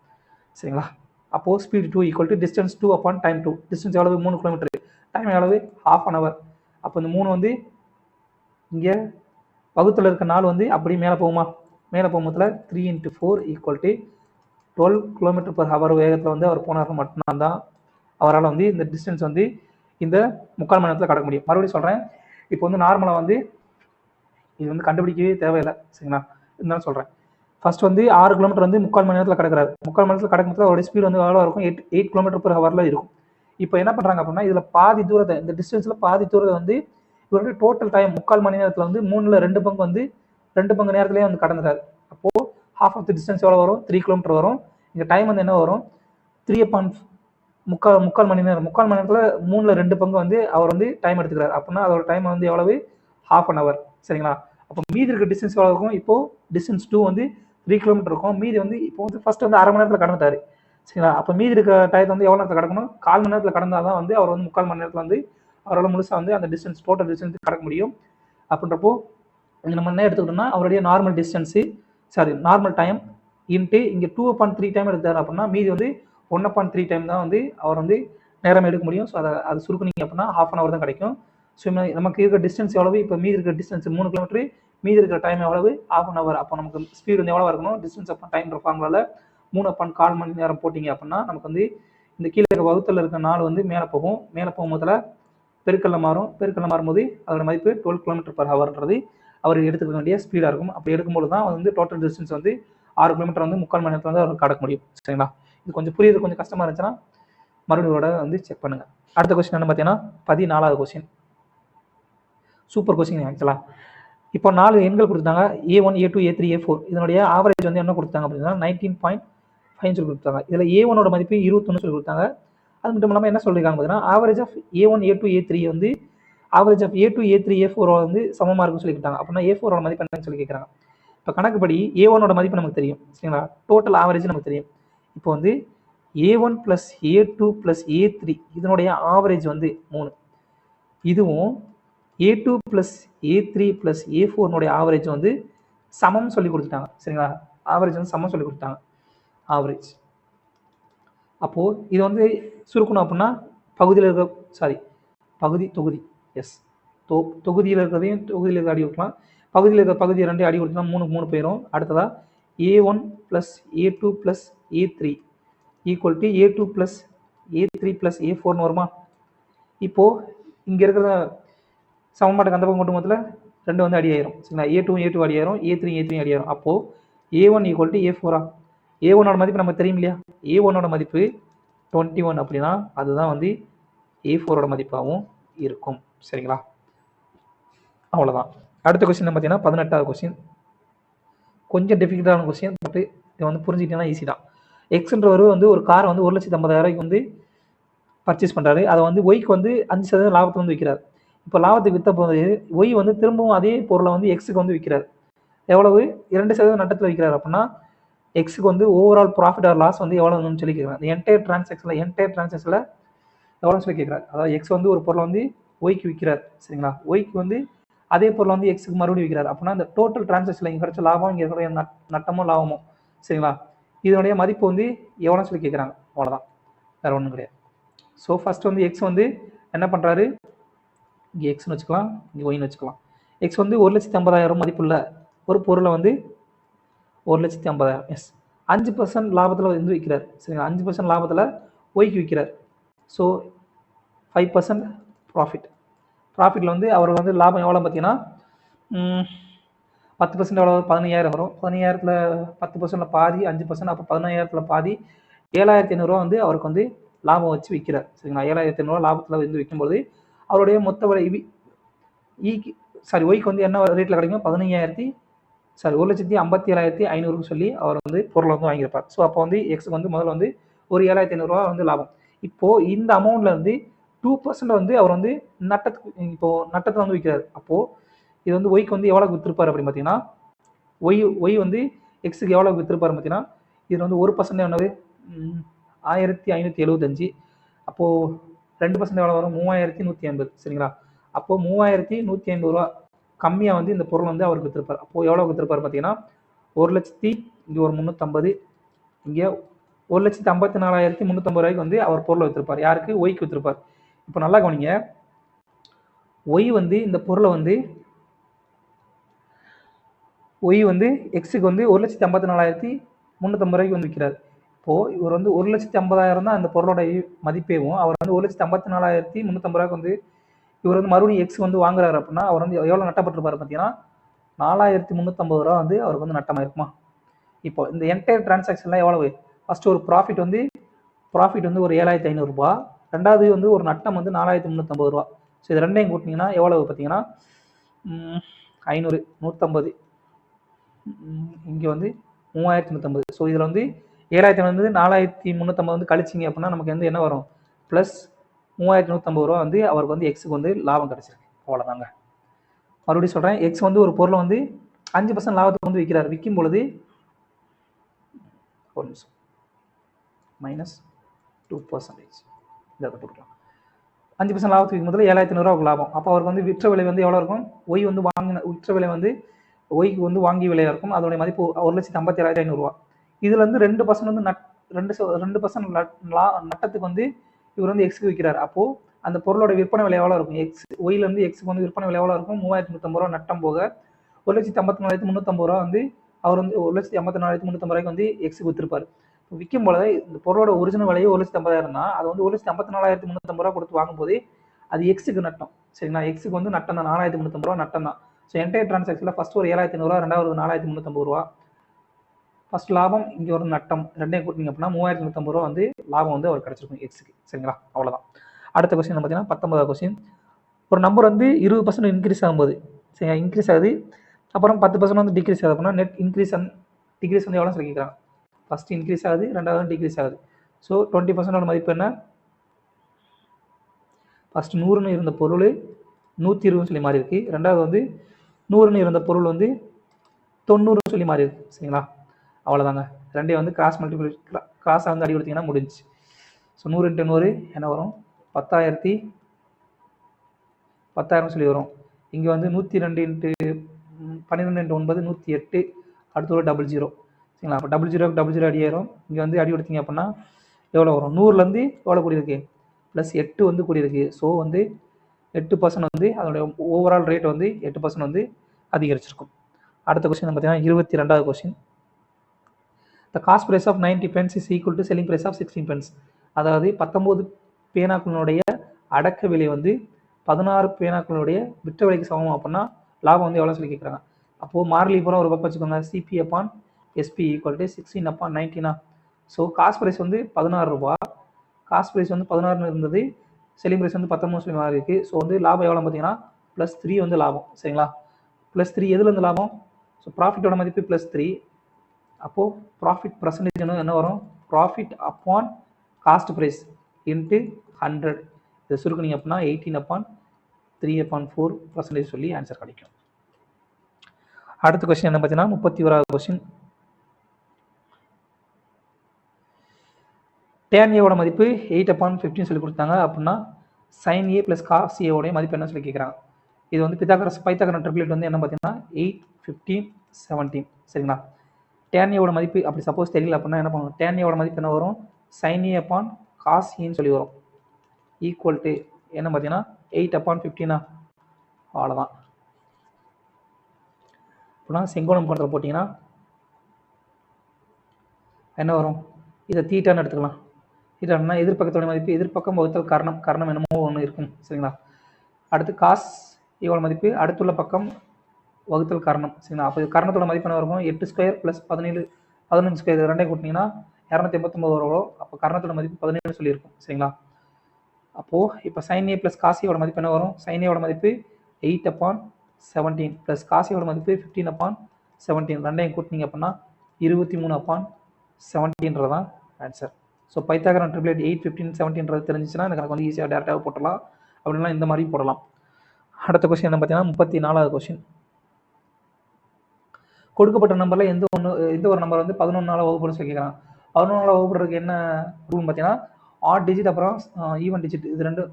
சரிங்களா? அப்போது speed 2 = distance 2 upon time 2. Distance எவ்வளவு? 3 km. டைம் எவ்வளவு? ½ an hour. அப்போ இந்த 3 வந்து இங்கே வகுத்தில் இருக்க 4 வந்து அப்படி மேலே போகுமா? மேலே போகும்போதில் 3 × 4 = 12 km/h வேகத்தில் வந்து அவர் போனார் மட்டும்தான் அவரால் வந்து இந்த டிஸ்டன்ஸ் வந்து இந்த 3/4 மணி நேரத்தில் கடக்க முடியும். மறுபடியும் சொல்கிறேன், இப்போ வந்து நார்மலாக வந்து இது வந்து கண்டுபிடிக்கவே தேவையில்லை. சரிங்களா? இருந்தாலும் சொல்கிறேன். ஃபர்ஸ்ட் வந்து 6 km வந்து 3/4 மணி நேரத்தில் கடக்கிறாரு. 3/4 மணி நேரத்தில் கடக்கும்போது அவருடைய ஸ்பீடு வந்து எவ்வளோ இருக்கும்? 8 km/h இருக்கும். இப்போ என்ன பண்ணுறாங்க அப்படின்னா இதில் பாதி தூரத்தை இந்த டிஸ்டன்ஸில் பாதி தூரத்தை வந்து இவருடைய டோட்டல் டைம் 3/4 மணி நேரத்தில் வந்து 3/2 வந்து 2 நேரத்துலேயே வந்து கடந்துட்டார். அப்போது half of the distance எவ்வளோ வரும்? 3 km வரும். இங்கே டைம் வந்து என்ன வரும்? 3/4 மணி நேரம். 3/4 மணி நேரத்தில் 3/2 வந்து அவர் வந்து டைம் எடுத்துக்கிறார். அப்படின்னா அதோட டைம் வந்து எவ்வளவு? ½ an hour. சரிங்களா? அப்போ மீதி இருக்க டிஸ்டன்ஸ் எவ்வளோ இருக்கும்? இப்போது டிஸ்டன்ஸ் 2 வந்து 3 km இருக்கும். மீதி வந்து இப்போ வந்து ஃபர்ஸ்ட் வந்து அரை மணி நேரத்தில் கடந்துட்டாரு. சரிங்களா? அப்போ மீதி இருக்க டயத்தை வந்து எவ்வளோ நேரத்தில் கடக்கணும்? 1/4 மணி நேரத்தில் கடந்தால் தான் வந்து அவர் வந்து 3/4 மணி நேரத்தில் வந்து அவரால் முழுசாக வந்து அந்த டிஸ்டன்ஸ் டோட்டல் டிஸ்டன்ஸ் கடக்க முடியும். அப்படின்றப்போ நம்ம என்ன எடுத்துக்கிட்டோம்னா அவருடைய normal distance normal time into இங்கே 2/3 டைம் எடுத்தார் அப்படின்னா மீதி வந்து 1/3 டைம் தான் வந்து அவர் வந்து நேரம் எடுக்க முடியும். ஸோ அது சுருக்குனீங்க அப்படின்னா ½ hour தான் கிடைக்கும். ஸோ நமக்கு இருக்கிற டிஸ்டன்ஸ் எவ்வளவு, இப்போ மீதி இருக்கிற டிஸ்டன்ஸ் 3 கிலோமீட்டர், மீதி இருக்கிற டைம் எவ்வளவு, ½ hour. அப்போ நமக்கு ஸ்பீடு வந்து எவ்வளோ இருக்கணும், டிஸ்டன்ஸ் அப்போ டைம்ன்ற ஃபார்முலாவில் 3/4 மணி நேரம் போட்டிங்க அப்படின்னா நமக்கு வந்து இந்த கீழே இருக்கிற வகுத்தில் இருக்கிற 4 வந்து மேலே போகும்போதில் பெருக்கல்ல மாறும்போது அதோட மதிப்பு 12 km/hன்றது அவர் எடுத்துக்க வேண்டிய ஸ்பீடாக இருக்கும். அப்படி எடுக்கும்போது தான் வந்து டோட்டல் டிஸ்டன்ஸ் வந்து 6 கிலோமீட்டர் வந்து 3/4 மணி நேரத்தில் வந்து அவர் கடக்க முடியும். சரிங்களா? இது கொஞ்சம் புரியுது, கொஞ்சம் கஷ்டமாக இருந்துச்சுன்னா மறுபடியும் வந்து செக் பண்ணுங்கள். அடுத்த கொஸ்டின் என்ன பார்த்தீங்கன்னா 14வது கொஸ்டின். சூப்பர் கொஸ்டின் ஆக்சுவலாக. இப்போ 4 எண்கள் கொடுத்தாங்க, A1, A2, A3, A4. இதனுடைய ஆவரேஜ் வந்து என்ன கொடுத்தாங்க அப்படின்னா 19.5 சொல்லி கொடுத்தாங்க. இதில் A1ஓட மதிப்பு 21 சொல்லி கொடுத்தாங்க. அது மட்டும் இல்லாமல் என்ன சொல்லியிருக்காங்க பார்த்தீங்கன்னா average of A1, A2, A3 வந்து average of A2, A3, A4 வந்து சமமாக இருக்குன்னு சொல்லிக்கிட்டாங்க. அப்படின்னா A4ஓட மதிப்பு என்னன்னு சொல்லி கேட்குறாங்க. இப்போ கணக்குப்படி A1ஓட மதிப்பு நமக்கு தெரியும். சரிங்களா? டோட்டல் ஆவரேஜ் நமக்கு தெரியும். இப்போ வந்து A1 + A2 + A3 இதனுடைய ஆவரேஜ் வந்து 3. இதுவும் A2 + A3 + A4 ஆவரேஜ் வந்து சமம் சொல்லி கொடுத்துட்டாங்க. சரிங்களா? ஆவரேஜ் வந்து சமம் சொல்லி கொடுத்துட்டாங்க. ஆவரேஜ் அப்போது இது வந்து சுருக்கணும் அப்படின்னா பகுதியில் இருக்க தொகுதி தொகுதியில் இருக்கிறதையும் தொகுதியில் இருக்க அடி கொடுக்கலாம். பகுதியில் இருக்கிற பகுதி 2 அடி கொடுத்தா 3 போயிடும். அடுத்ததாக A1 + A2 + A3 = A2 + A3 + A4 வருமா? இப்போது இங்கே இருக்கிற சமன்பாட்டுக்கு அந்த பக்கம் கொண்டு போதில் 2 வந்து அடி ஆயிரும். சரிங்களா? A2 அடி ஆயிரும், A3 அடி ஆயிரும். அப்போது A1 = A4. A1ஓட மதிப்பு நமக்கு தெரியும் இல்லையா? A1ஓட மதிப்பு 21 அப்படின்னா அதுதான் வந்து A4ஓட மதிப்பாகவும் இருக்கும். சரிங்களா? அவ்வளோதான். அடுத்த கொஸ்டின் பார்த்தீங்கன்னா 18வது கொஸ்டின். கொஞ்சம் டிஃபிகல்ட்டான கொஸ்டின், பட் இதை வந்து புரிஞ்சுக்கிட்டீங்கன்னா ஈஸி தான். எக்ஸ்ன்றவர் வந்து ஒரு காரை வந்து 1,50,000 வந்து பர்ச்சேஸ் பண்ணுறாரு. அதை வந்து ஒய்க்கு வந்து 5% லாபத்தை வந்து விற்கிறார். இப்போ லாபத்துக்கு விற்ற போது ஒய் வந்து திரும்பவும் அதே பொருளை வந்து எக்ஸுக்கு வந்து விற்கிறார். எவ்வளவு? 2% நட்டத்தில் விற்கிறார். அப்படின்னா எக்ஸுக்கு வந்து ஓவரால் ப்ராஃபிட் ஆர் லாஸ் வந்து எவ்வளோன்னு சொல்லி கேட்குறாங்க. என்டையர் டிரான்சாக்ஷனில் எவ்வளோன்னு சொல்லி கேட்குறாரு. அதாவது எக்ஸ் வந்து ஒரு பொருளை வந்து ஒய்க்கு விற்கிறார். சரிங்களா? ஒய்க்கு வந்து அதே பொருளை வந்து எக்ஸுக்கு மறுபடியும் விற்கிறார். அப்படின்னா இந்த டோட்டல் டிரான்சாக்ஷனில் இங்கே கிடைச்ச லாபம், இங்கே இருக்கிற நட்டமோ லாபமோ, சரிங்களா, இதனுடைய மதிப்பு வந்து எவ்வளோன்னு சொல்லி கேட்குறாங்க. அவ்வளோதான், வேறு ஒன்றும் கிடையாது. ஸோ ஃபஸ்ட் வந்து எக்ஸ் வந்து என்ன பண்ணுறாரு, இங்கே எக்ஸ்னு வச்சுக்கலாம், இங்கே ஒய்னு வச்சுக்கலாம். எக்ஸ் வந்து 1,50,000 மதிப்புள்ள ஒரு பொருளை வந்து 1,50,000 எஸ் 5% லாபத்தில் வந்து விற்கிறார். சரிங்களா? 5% லாபத்தில் ஒய்க்கு விற்கிறார். ஸோ 5% ப்ராஃபிட்டில் வந்து அவர் வந்து லாபம் எவ்வளோ பார்த்தீங்கன்னா 10% எவ்வளோ, 15,000 வரும். 15,000ல் 10% பாதி 5%, அப்போ 15,000ல் பாதி 7,500 வந்து அவருக்கு வந்து லாபம் வச்சு விற்கிறார். சரிங்களா? 7,500 லாபத்தில் வந்து விற்கும்போது அவருடைய மொத்த விலை ஒய்க்கு வந்து என்ன ரேட்டில் கிடைக்கும், 1,57,500 சொல்லி அவர் வந்து பொருளை வந்து வாங்கியிருப்பார். ஸோ அப்போ வந்து எக்ஸுக்கு வந்து முதல்ல வந்து ஒரு 7,500 வந்து லாபம். இப்போது இந்த அமௌண்ட்டில் வந்து 2% வந்து அவர் வந்து நட்டத்தை வந்து விற்கிறார். அப்போது இது வந்து ஒய்க்கு வந்து எவ்வளோ விற்றுருப்பார் அப்படின்னு பார்த்தீங்கன்னா ஒய் வந்து எக்ஸுக்கு எவ்வளோ விற்றுருப்பார் பார்த்தீங்கன்னா இதில் வந்து 1% என்னது 1,575. அப்போது 2% எவ்வளோ வரும், 3,150. சரிங்களா? அப்போது 3,150 ரூபா கம்மியாக வந்து இந்த பொருள் வந்து அவருக்கு விற்றுருப்பார். அப்போது எவ்வளோ விற்றுருப்பார் பார்த்தீங்கன்னா 1,00,000, இங்கே ஒரு 350, இங்கே 1,54,350 ரூபாய்க்கு வந்து அவர் பொருளை விற்றுருப்பார். யாருக்கு? ஒய்க்கு விற்றுருப்பார். இப்போ நல்லா கவனிங்க, ஒய் வந்து இந்த பொருளை வந்து எக்ஸுக்கு வந்து 1,54,350 ரூபாய்க்கு வந்து விற்கிறார். இப்போது இவர் வந்து 1,50,000 தான் அந்த பொருளோட மதிப்பேவும், அவர் வந்து 1,54,350 ரூபாய்க்கு வந்து இவர் வந்து மறுபடியும் எக்ஸ் வந்து வாங்குறாரு. அப்படின்னா அவர் வந்து எவ்வளோ நட்டப்பட்டிருப்பார் பார்த்தீங்கன்னா 4,350 ரூபா வந்து அவருக்கு வந்து நட்டமாக இருக்குமா? இப்போ இந்த என்டையர் டிரான்சாக்ஷனில் எவ்வளவு, ஃபஸ்ட்டு ஒரு ப்ராஃபிட் வந்து ஒரு 7,500 ரூபா, ரெண்டாவது வந்து ஒரு நட்டம் வந்து 4,350 ரூபா. ஸோ இது ரெண்டையும் கூட்டினீங்கன்னா எவ்வளவு பார்த்தீங்கன்னா 500, 150, இங்கே வந்து 3,150. ஸோ இதில் வந்து 7,500 வந்து 4,350 வந்து கழிச்சிங்க அப்படின்னா நமக்கு வந்து என்ன வரும், ப்ளஸ் 3,150 ரூபா வந்து அவருக்கு வந்து எக்ஸுக்கு வந்து லாபம் கிடச்சிருக்கு. அவ்வளோதாங்க. மறுபடியும் சொல்கிறேன், எக்ஸ் வந்து ஒரு பொருளை வந்து 5% லாபத்துக்கு வந்து விற்கும் பொழுது ஒரு நிமிஷம் -2% இதை போட்டுக்கலாம். 5% லாபத்துக்கு விற்கும் போது 7500 லாபம். அப்போ அவருக்கு வந்து விற்ற விலை வந்து எவ்வளோ இருக்கும்? ஒய் வந்து விற்ற விலை வந்து ஒய்க்கு வந்து வாங்கிய விலையாக இருக்கும். அதோடைய மதிப்பு 1,57,500 இதுலேருந்து 2% வந்து 2% நட்டத்துக்கு வந்து இவர் வந்து எக்ஸுக்கு விற்கிறார். அப்போது அந்த பொருளோட விற்பனை விலை எவ்வளோ இருக்கும்? ஒய்லேருந்து எக்ஸுக்கு வந்து விற்பனை விலை எவ்வளோ இருக்கும்? 3,350 நட்டம் போக 1,54,350 வந்து அவர் வந்து 1,54,350 வந்து எக்ஸுக்கு விற்றுருப்பார். விற்கும் பொழுது இந்த பொருளோட ஒரிஜினல் விலையே 1,50,000 தான். அது வந்து 1,54,350 கொடுத்து வாங்கும்போது அது எக்ஸுக்கு நட்டம். சரிங்களா? எக்ஸுக்கு வந்து நட்டம் தான், 4,350 நட்டம் தான். ஸோ என்டையர் டிரான்சாக்ஷனில் ஃபர்ஸ்ட் ஒரு 7,500, ரெண்டாவது 4,350 ஃபர்ஸ்ட் லாபம், இங்கே ஒரு நட்டம், ரெண்டையும் கூட்டிங்க அப்படின்னா 3,350 வந்து லாபம் வந்து அவர் கிடைச்சிருக்கும் எக்ஸுக்கு. சரிங்களா? அவ்வளோதான். அடுத்த கொஸ்டின் பார்த்தீங்கன்னா 19வது கொஸ்டின். ஒரு நம்பர் வந்து 20% இன்க்ரீஸ் ஆகும்போது, சரிங்களா, இன்க்ரீஸ் ஆகுது, அப்புறம் 10% வந்து டிக்ரீஸ் ஆகுது அப்படின்னா நெட் இன்க்ரீஸ் அண்ட் டிக்ரீஸ் வந்து எவ்வளோ சொல்லிக்கிறாங்க? ஃபர்ஸ்ட் இன்க்ரீஸ் ஆகுது, ரெண்டாவது டிக்ரீஸ் ஆகுது. ஸோ 20% மதிப்பு என்ன? ஃபர்ஸ்ட் 100ன்னு இருந்த பொருள் 120 சொல்லி மாறி இருக்கு. ரெண்டாவது வந்து 100ன்னு இருந்த பொருள் வந்து 90 சொல்லி மாறி இருக்கு. சரிங்களா? அவ்வளோதாங்க. ரெண்டையும் வந்து கிராஸாக வந்து அடி கொடுத்தீங்கன்னா முடிஞ்சு. ஸோ 100 × 100 என்ன வரும்? 10,000 சொல்லி வரும். இங்கே வந்து 102 × 12 × 9 108, அடுத்து ஒரு 00. சரிங்களா? அப்போ 00 அடி ஆயிரும். இங்கே வந்து அடி கொடுத்தீங்க அப்படின்னா எவ்வளோ வரும்? 100லேருந்து எவ்வளோ கூடியிருக்கு? +8 வந்து கூடியிருக்கு. ஸோ வந்து 8% வந்து அதனுடைய ஓவரால் ரேட் வந்து 8% வந்து அதிகரிச்சிருக்கும். அடுத்த கொஸ்டின் பார்த்தீங்கன்னா 22வது question. The cost price of 90 pence is equal to selling price of 16 pence. அதாவது 19 பேனாக்களுடைய அடக்க விலை வந்து 16 பேனாக்களுடைய விற்ற விலைக்கு சமம் அப்படின்னா லாபம் வந்து எவ்வளோ சொல்லி கேட்குறாங்க. அப்போது மாறிலி பூரா ஒரு பக்கம் வச்சுக்கோங்க. CP upon SP equal to 16 upon 19. So cost price வந்து 16 ரூபா, காஸ்ட் ப்ரைஸ் வந்து 16 இருந்தது, செல்லிங் ப்ரைஸ் வந்து 19 சொல்லி மாறி இருக்குது. ஸோ வந்து லாபம் எவ்வளோ பார்த்தீங்கன்னா +3 வந்து லாபம். சரிங்களா? +3 எதுலேருந்து லாபம்? ஸோ ப்ராஃபிட்டோட மதிப்பு +3. அப்போது ப்ராஃபிட் பர்சன்டேஜ் என்ன வரும்? Profit upon cost price into 100. இதை சுருக்குனீங்க அப்படின்னா 18/3/4% சொல்லி ஆன்சர் கிடைக்கும். அடுத்த கொஸ்டின் என்ன பார்த்தீங்கன்னா 31வது கொஸ்டின். tan A ஓட மதிப்பு 8/15 சொல்லி கொடுத்தாங்க அப்படின்னா sin A + cos A உடைய மதிப்பு என்ன சொல்லி கேட்குறாங்க. இது வந்து பைத்தாகரஸ் ட்ரிப்ளெட் வந்து என்ன பார்த்தீங்கன்னா 8, 15, 17. சரிங்களா? tan A ஓட மதிப்பு அப்படி சப்போஸ் தெரியல அப்படின்னா என்ன பண்ணுவோம்? tan A ஓட மதிப்பு என்ன வரும்? sin A/cos A சொல்லி வரும். ஈக்குவல் டு என்ன பார்த்தீங்கன்னா 8/15. அவ்வளோதான். அப்படின்னா செங்கோணம் படத்தில் போட்டிங்கன்னா என்ன வரும்? இதை தீட்டான்னு எடுத்துக்கலாம். தீட்டான்னா எதிர்பக்கத்தோட மதிப்பு, எதிர்பக்கம் வகுத்தல் கரணம் என்னமோ ஒன்று இருக்கும். சரிங்களா? அடுத்து காஸ் ஏவோட மதிப்பு அடுத்துள்ள பக்கம் வகுத்தல் கரணம். சரிங்களா? அப்போ கரணத்தோட மதிப்பு என்ன இருக்கும்? 8² + 17, 15², ரெண்டையும் கூட்டினீங்கன்னா 289 வரும். அப்போ கரணத்தோட மதிப்பு 17 சொல்லியிருக்கும். சரிங்களா? அப்போது இப்போ sin A + cos A ஓட மதிப்பு என்ன வரும்? sin A ஓட மதிப்பு 8/17 + cos A ஓட மதிப்பு 15/17, ரெண்டையும் கூட்டினீங்க அப்படின்னா 23/17 தான் ஆன்சர். ஸோ பைத்தாகரஸ் ட்ரிப்ளெட் 8, 15, 17 தெரிஞ்சிச்சுன்னா எனக்கு வந்து ஈஸியாக டேரெக்டாக போட்டலாம். அப்படின்னா இந்த மாதிரி போடலாம். அடுத்த கொஸ்டின் என்ன பார்த்தீங்கன்னா 34வது கொஸ்டின். கொடுக்கப்பட்ட நம்பரில் எந்த ஒரு நம்பர் வந்து 11ஆல் வகுப்படும் சொல்லி கேட்குறாங்க. 11ஆல் வகுப்படுறதுக்கு என்ன ரூல்னு பார்த்தீங்கன்னா ஆட் டிஜிட் அப்புறம் ஈவன் டிஜிட், இது ரெண்டு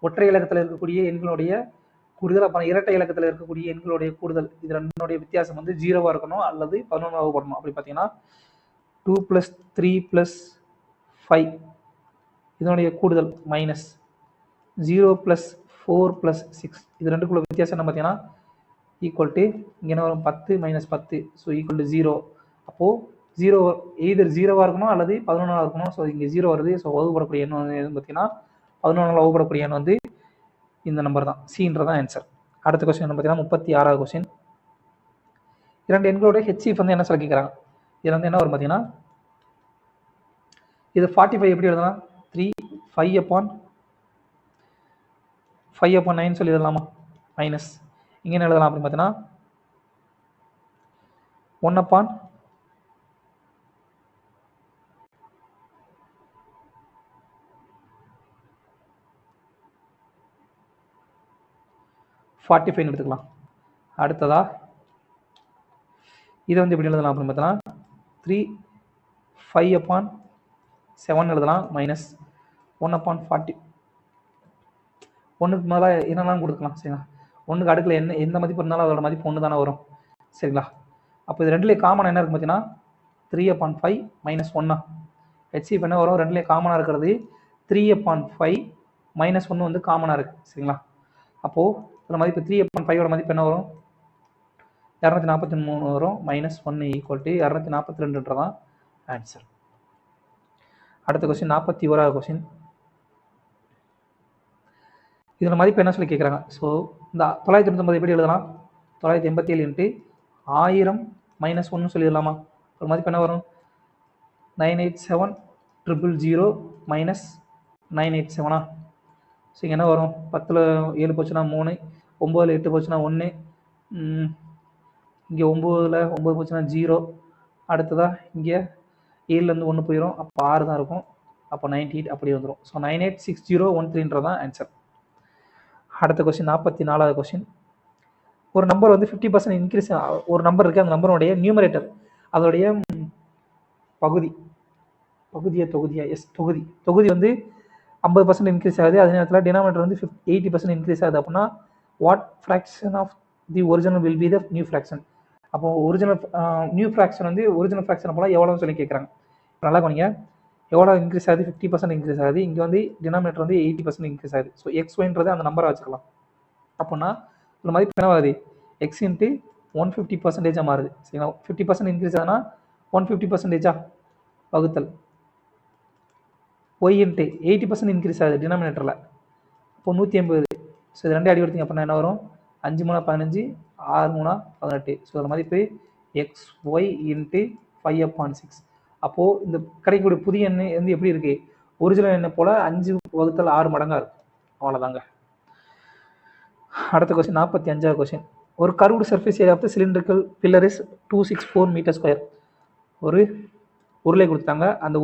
ஒற்றை இலக்கத்தில் இருக்கக்கூடிய எண்களுடைய கூடுதல், அப்புறம் இரட்டை இலக்கத்தில் இருக்கக்கூடிய எண்களுடைய கூடுதல், இது ரெண்டுடைய வித்தியாசம் வந்து 0வா இருக்கணும் அல்லது 11 வகுப்படணும். அப்படி பார்த்தீங்கன்னா 2 + 3 + 5 இதனுடைய கூடுதல் மைனஸ் 0 + 4 + 6 இது ரெண்டுக்குள்ள வித்தியாசம் என்ன பார்த்தீங்கன்னா ஈக்குவல் டு இங்கே என்ன வரும்? 10 - 10. So equal to 0. அப்போது 0 எய்தர் 0வா இருக்கணும் அல்லது 11ஆக இருக்கணும். ஸோ இங்கே 0 வருது. ஸோ வகுப்படக்கூடிய எண் வந்து எதுன்னு பார்த்தீங்கன்னா 11ஆல் வகுப்படக்கூடிய எண் வந்து இந்த நம்பர் தான், சின்றதான் ஆன்சர். அடுத்த கொஸ்டின் என்ன பார்த்தீங்கன்னா 36வது கொஸ்டின். இரண்டு எண்களோட HCF வந்து என்ன சொல்ல கேட்குறாங்க. இதில் வந்து என்ன வரும் பார்த்தீங்கன்னா இது 45 எப்படி எழுதலாம்? 3 5/9 சொல்லி எழுதலாமா? மைனஸ் இங்கே என்ன எழுதலாம் அப்படின்னு பார்த்தீங்கன்னா 1/45 எடுத்துக்கலாம். அடுத்ததா இதை வந்து எப்படி எழுதலாம் அப்படின்னு பார்த்தீங்கன்னா 3 5/7 எழுதலாம் மைனஸ் 1/40. ஒன்றுக்கு மேலே என்னெல்லாம் கொடுக்கலாம் சரிங்களா. ஒன்றுக்கு அடுக்கில் என்ன எந்த மதிப்பு இருந்தாலும் அதோட மதிப்பு ஒன்று தானே வரும் சரிங்களா. அப்போ இது ரெண்டுலேயே காமன் என்ன இருக்குது பார்த்தீங்கன்னா 3/5 மைனஸ் 1 ஹெச்சிஎஃப் என்ன வரும், ரெண்டுலேயே காமனாக இருக்கிறது 3/5 மைனஸ் 1 வந்து காமனாக இருக்குது சரிங்களா. அப்போது இதோட மதிப்பு 3/5 மதிப்பு என்ன வரும், 243 வரும். மைனஸ் 1 ஈக்குவல் டு 242தான் ஆன்சர். அடுத்த கொஸ்டின் 41வது கொஸ்டின். இதில் மதிப்பு என்ன சொல்லி கேட்குறாங்க. ஸோ இந்த 999 எப்படி எழுதலாம், 987 இன்ட்டு 1000 மைனஸ் 1 சொல்லிடலாமா. ஒரு மதிப்பு என்ன வரும், 987,000 மைனஸ் 987. ஸோ இங்கே என்ன வரும், 10ல் 7 போச்சுன்னா 3, 9ல் 8 போச்சுன்னா 1, இங்கே 9ல் 9 போச்சுன்னா 0. அடுத்ததாக இங்கே 7லேருந்து 1 போயிடும், அப்போ 6 தான் இருக்கும். அப்போ 98 அப்படி வந்துடும். So 986013 answer. அடுத்த கொஸ்டின் 44வது கொஸ்டின். ஒரு நம்பர் வந்து 50% இன்க்ரீஸ், ஒரு நம்பர் இருக்குது, அந்த நம்பருடைய நியூமரேட்டர் அதோடைய தொகுதி வந்து 50% இன்க்ரீஸ் ஆகுது. அதே நேரத்தில் டினாமினேட்டர் வந்து 80% இன்க்ரீஸ் ஆகுது. அப்படின்னா what fraction of the original will be the new fraction. அப்போ ஒரிஜினல் நியூ ஃப்ராக்ஷன் வந்து ஒரிஜினல் ஃப்ராக்ஷன் போல் எவ்வளோன்னு சொல்லி கேட்குறாங்க. நல்லா கவனிங்க, எவ்வளோ இன்க்ரீஸ் ஆகுது, 50% இன்க்ரீஸ் ஆகுது. இங்கே வந்து டினாமினேட்டர் வந்து 80% இன்க்ரீஸ் ஆகுது. ஸோ XYன்றது அந்த நம்பரை வச்சுக்கலாம். அப்படின்னா ஒரு மதிப்பு என்ன ஆகுது, X இன்ட்டு 150% மாறுது சரிங்களா. 50% இன்க்ரீஸ் ஆகுதுன்னா 150% வகுத்தல் Y இன்ட்டு 80% இன்க்ரீஸ் ஆகுது டினாமினேட்டரில், இப்போ 180. ஸோ இது ரெண்டே அடி எடுத்தீங்க அப்படின்னா என்ன வரும், 5 3 15, 6 3 18. ஸோ அந்த மதிப்பு XY இன்ட்டு 5/6. அப்போது இந்த கிடைக்கக்கூடிய புதிய எண் வந்து எப்படி இருக்குது, ஒரிஜினல் எண்ணை போல் 5/6 மடங்காக இருக்கும். அவ்வளோதாங்க. அடுத்த கொஸ்டின் 45வது கொஸ்டின். ஒரு curved surface area of the cylindrical pillar is 264 metre square. ஒரு உருளை கொடுத்தாங்க, அந்த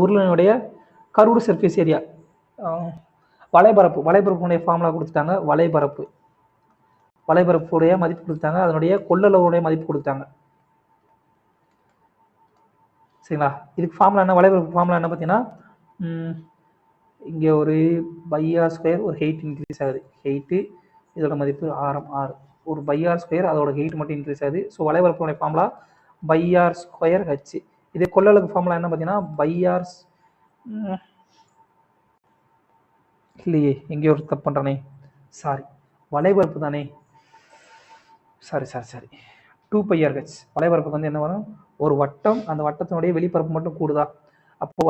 உருளையினுடைய கர்வ்டு சர்ஃபேஸ் ஏரியா வலைபரப்புடைய ஃபார்முலா கொடுத்துட்டாங்க. வலைபரப்புடைய மதிப்பு கொடுத்தாங்க, அதனுடைய கொள்ளளவுடைய மதிப்பு கொடுத்தாங்க சரிங்களா. இதுக்கு ஃபார்முலா என்ன, வலைபரப்பு ஃபார்முலா என்ன பார்த்தீங்கன்னா, இங்கே ஒரு பைஆர் ஸ்கொயர், ஒரு ஹெயிட் இன்க்ரீஸ் ஆகுது, ஹெயிட்டு இதோட மதிப்பு ஆரம் 6, ஒரு பைஆர் ஸ்கொயர் அதோட ஹெயிட் மட்டும் இன்க்ரீஸ் ஆகுது. ஸோ வலைபரப்புடைய ஃபார்முலா பைஆர் ஸ்கொயர் ஹெச். இதே கொள்ளளவு ஃபார்முலா என்ன பார்த்தீங்கன்னா பைஆர், இல்லையே எங்கேயோ ஒரு தப்பு பண்ணுறனே, சாரி வலைபரப்பு தானே, சாரி 2πRH. வலைபரப்புக்கு வந்து என்ன வரும், ஒரு வட்டம், அந்த வட்டத்தினுடைய வெளிப்பரப்பு மட்டும் கூடுதா, அப்போது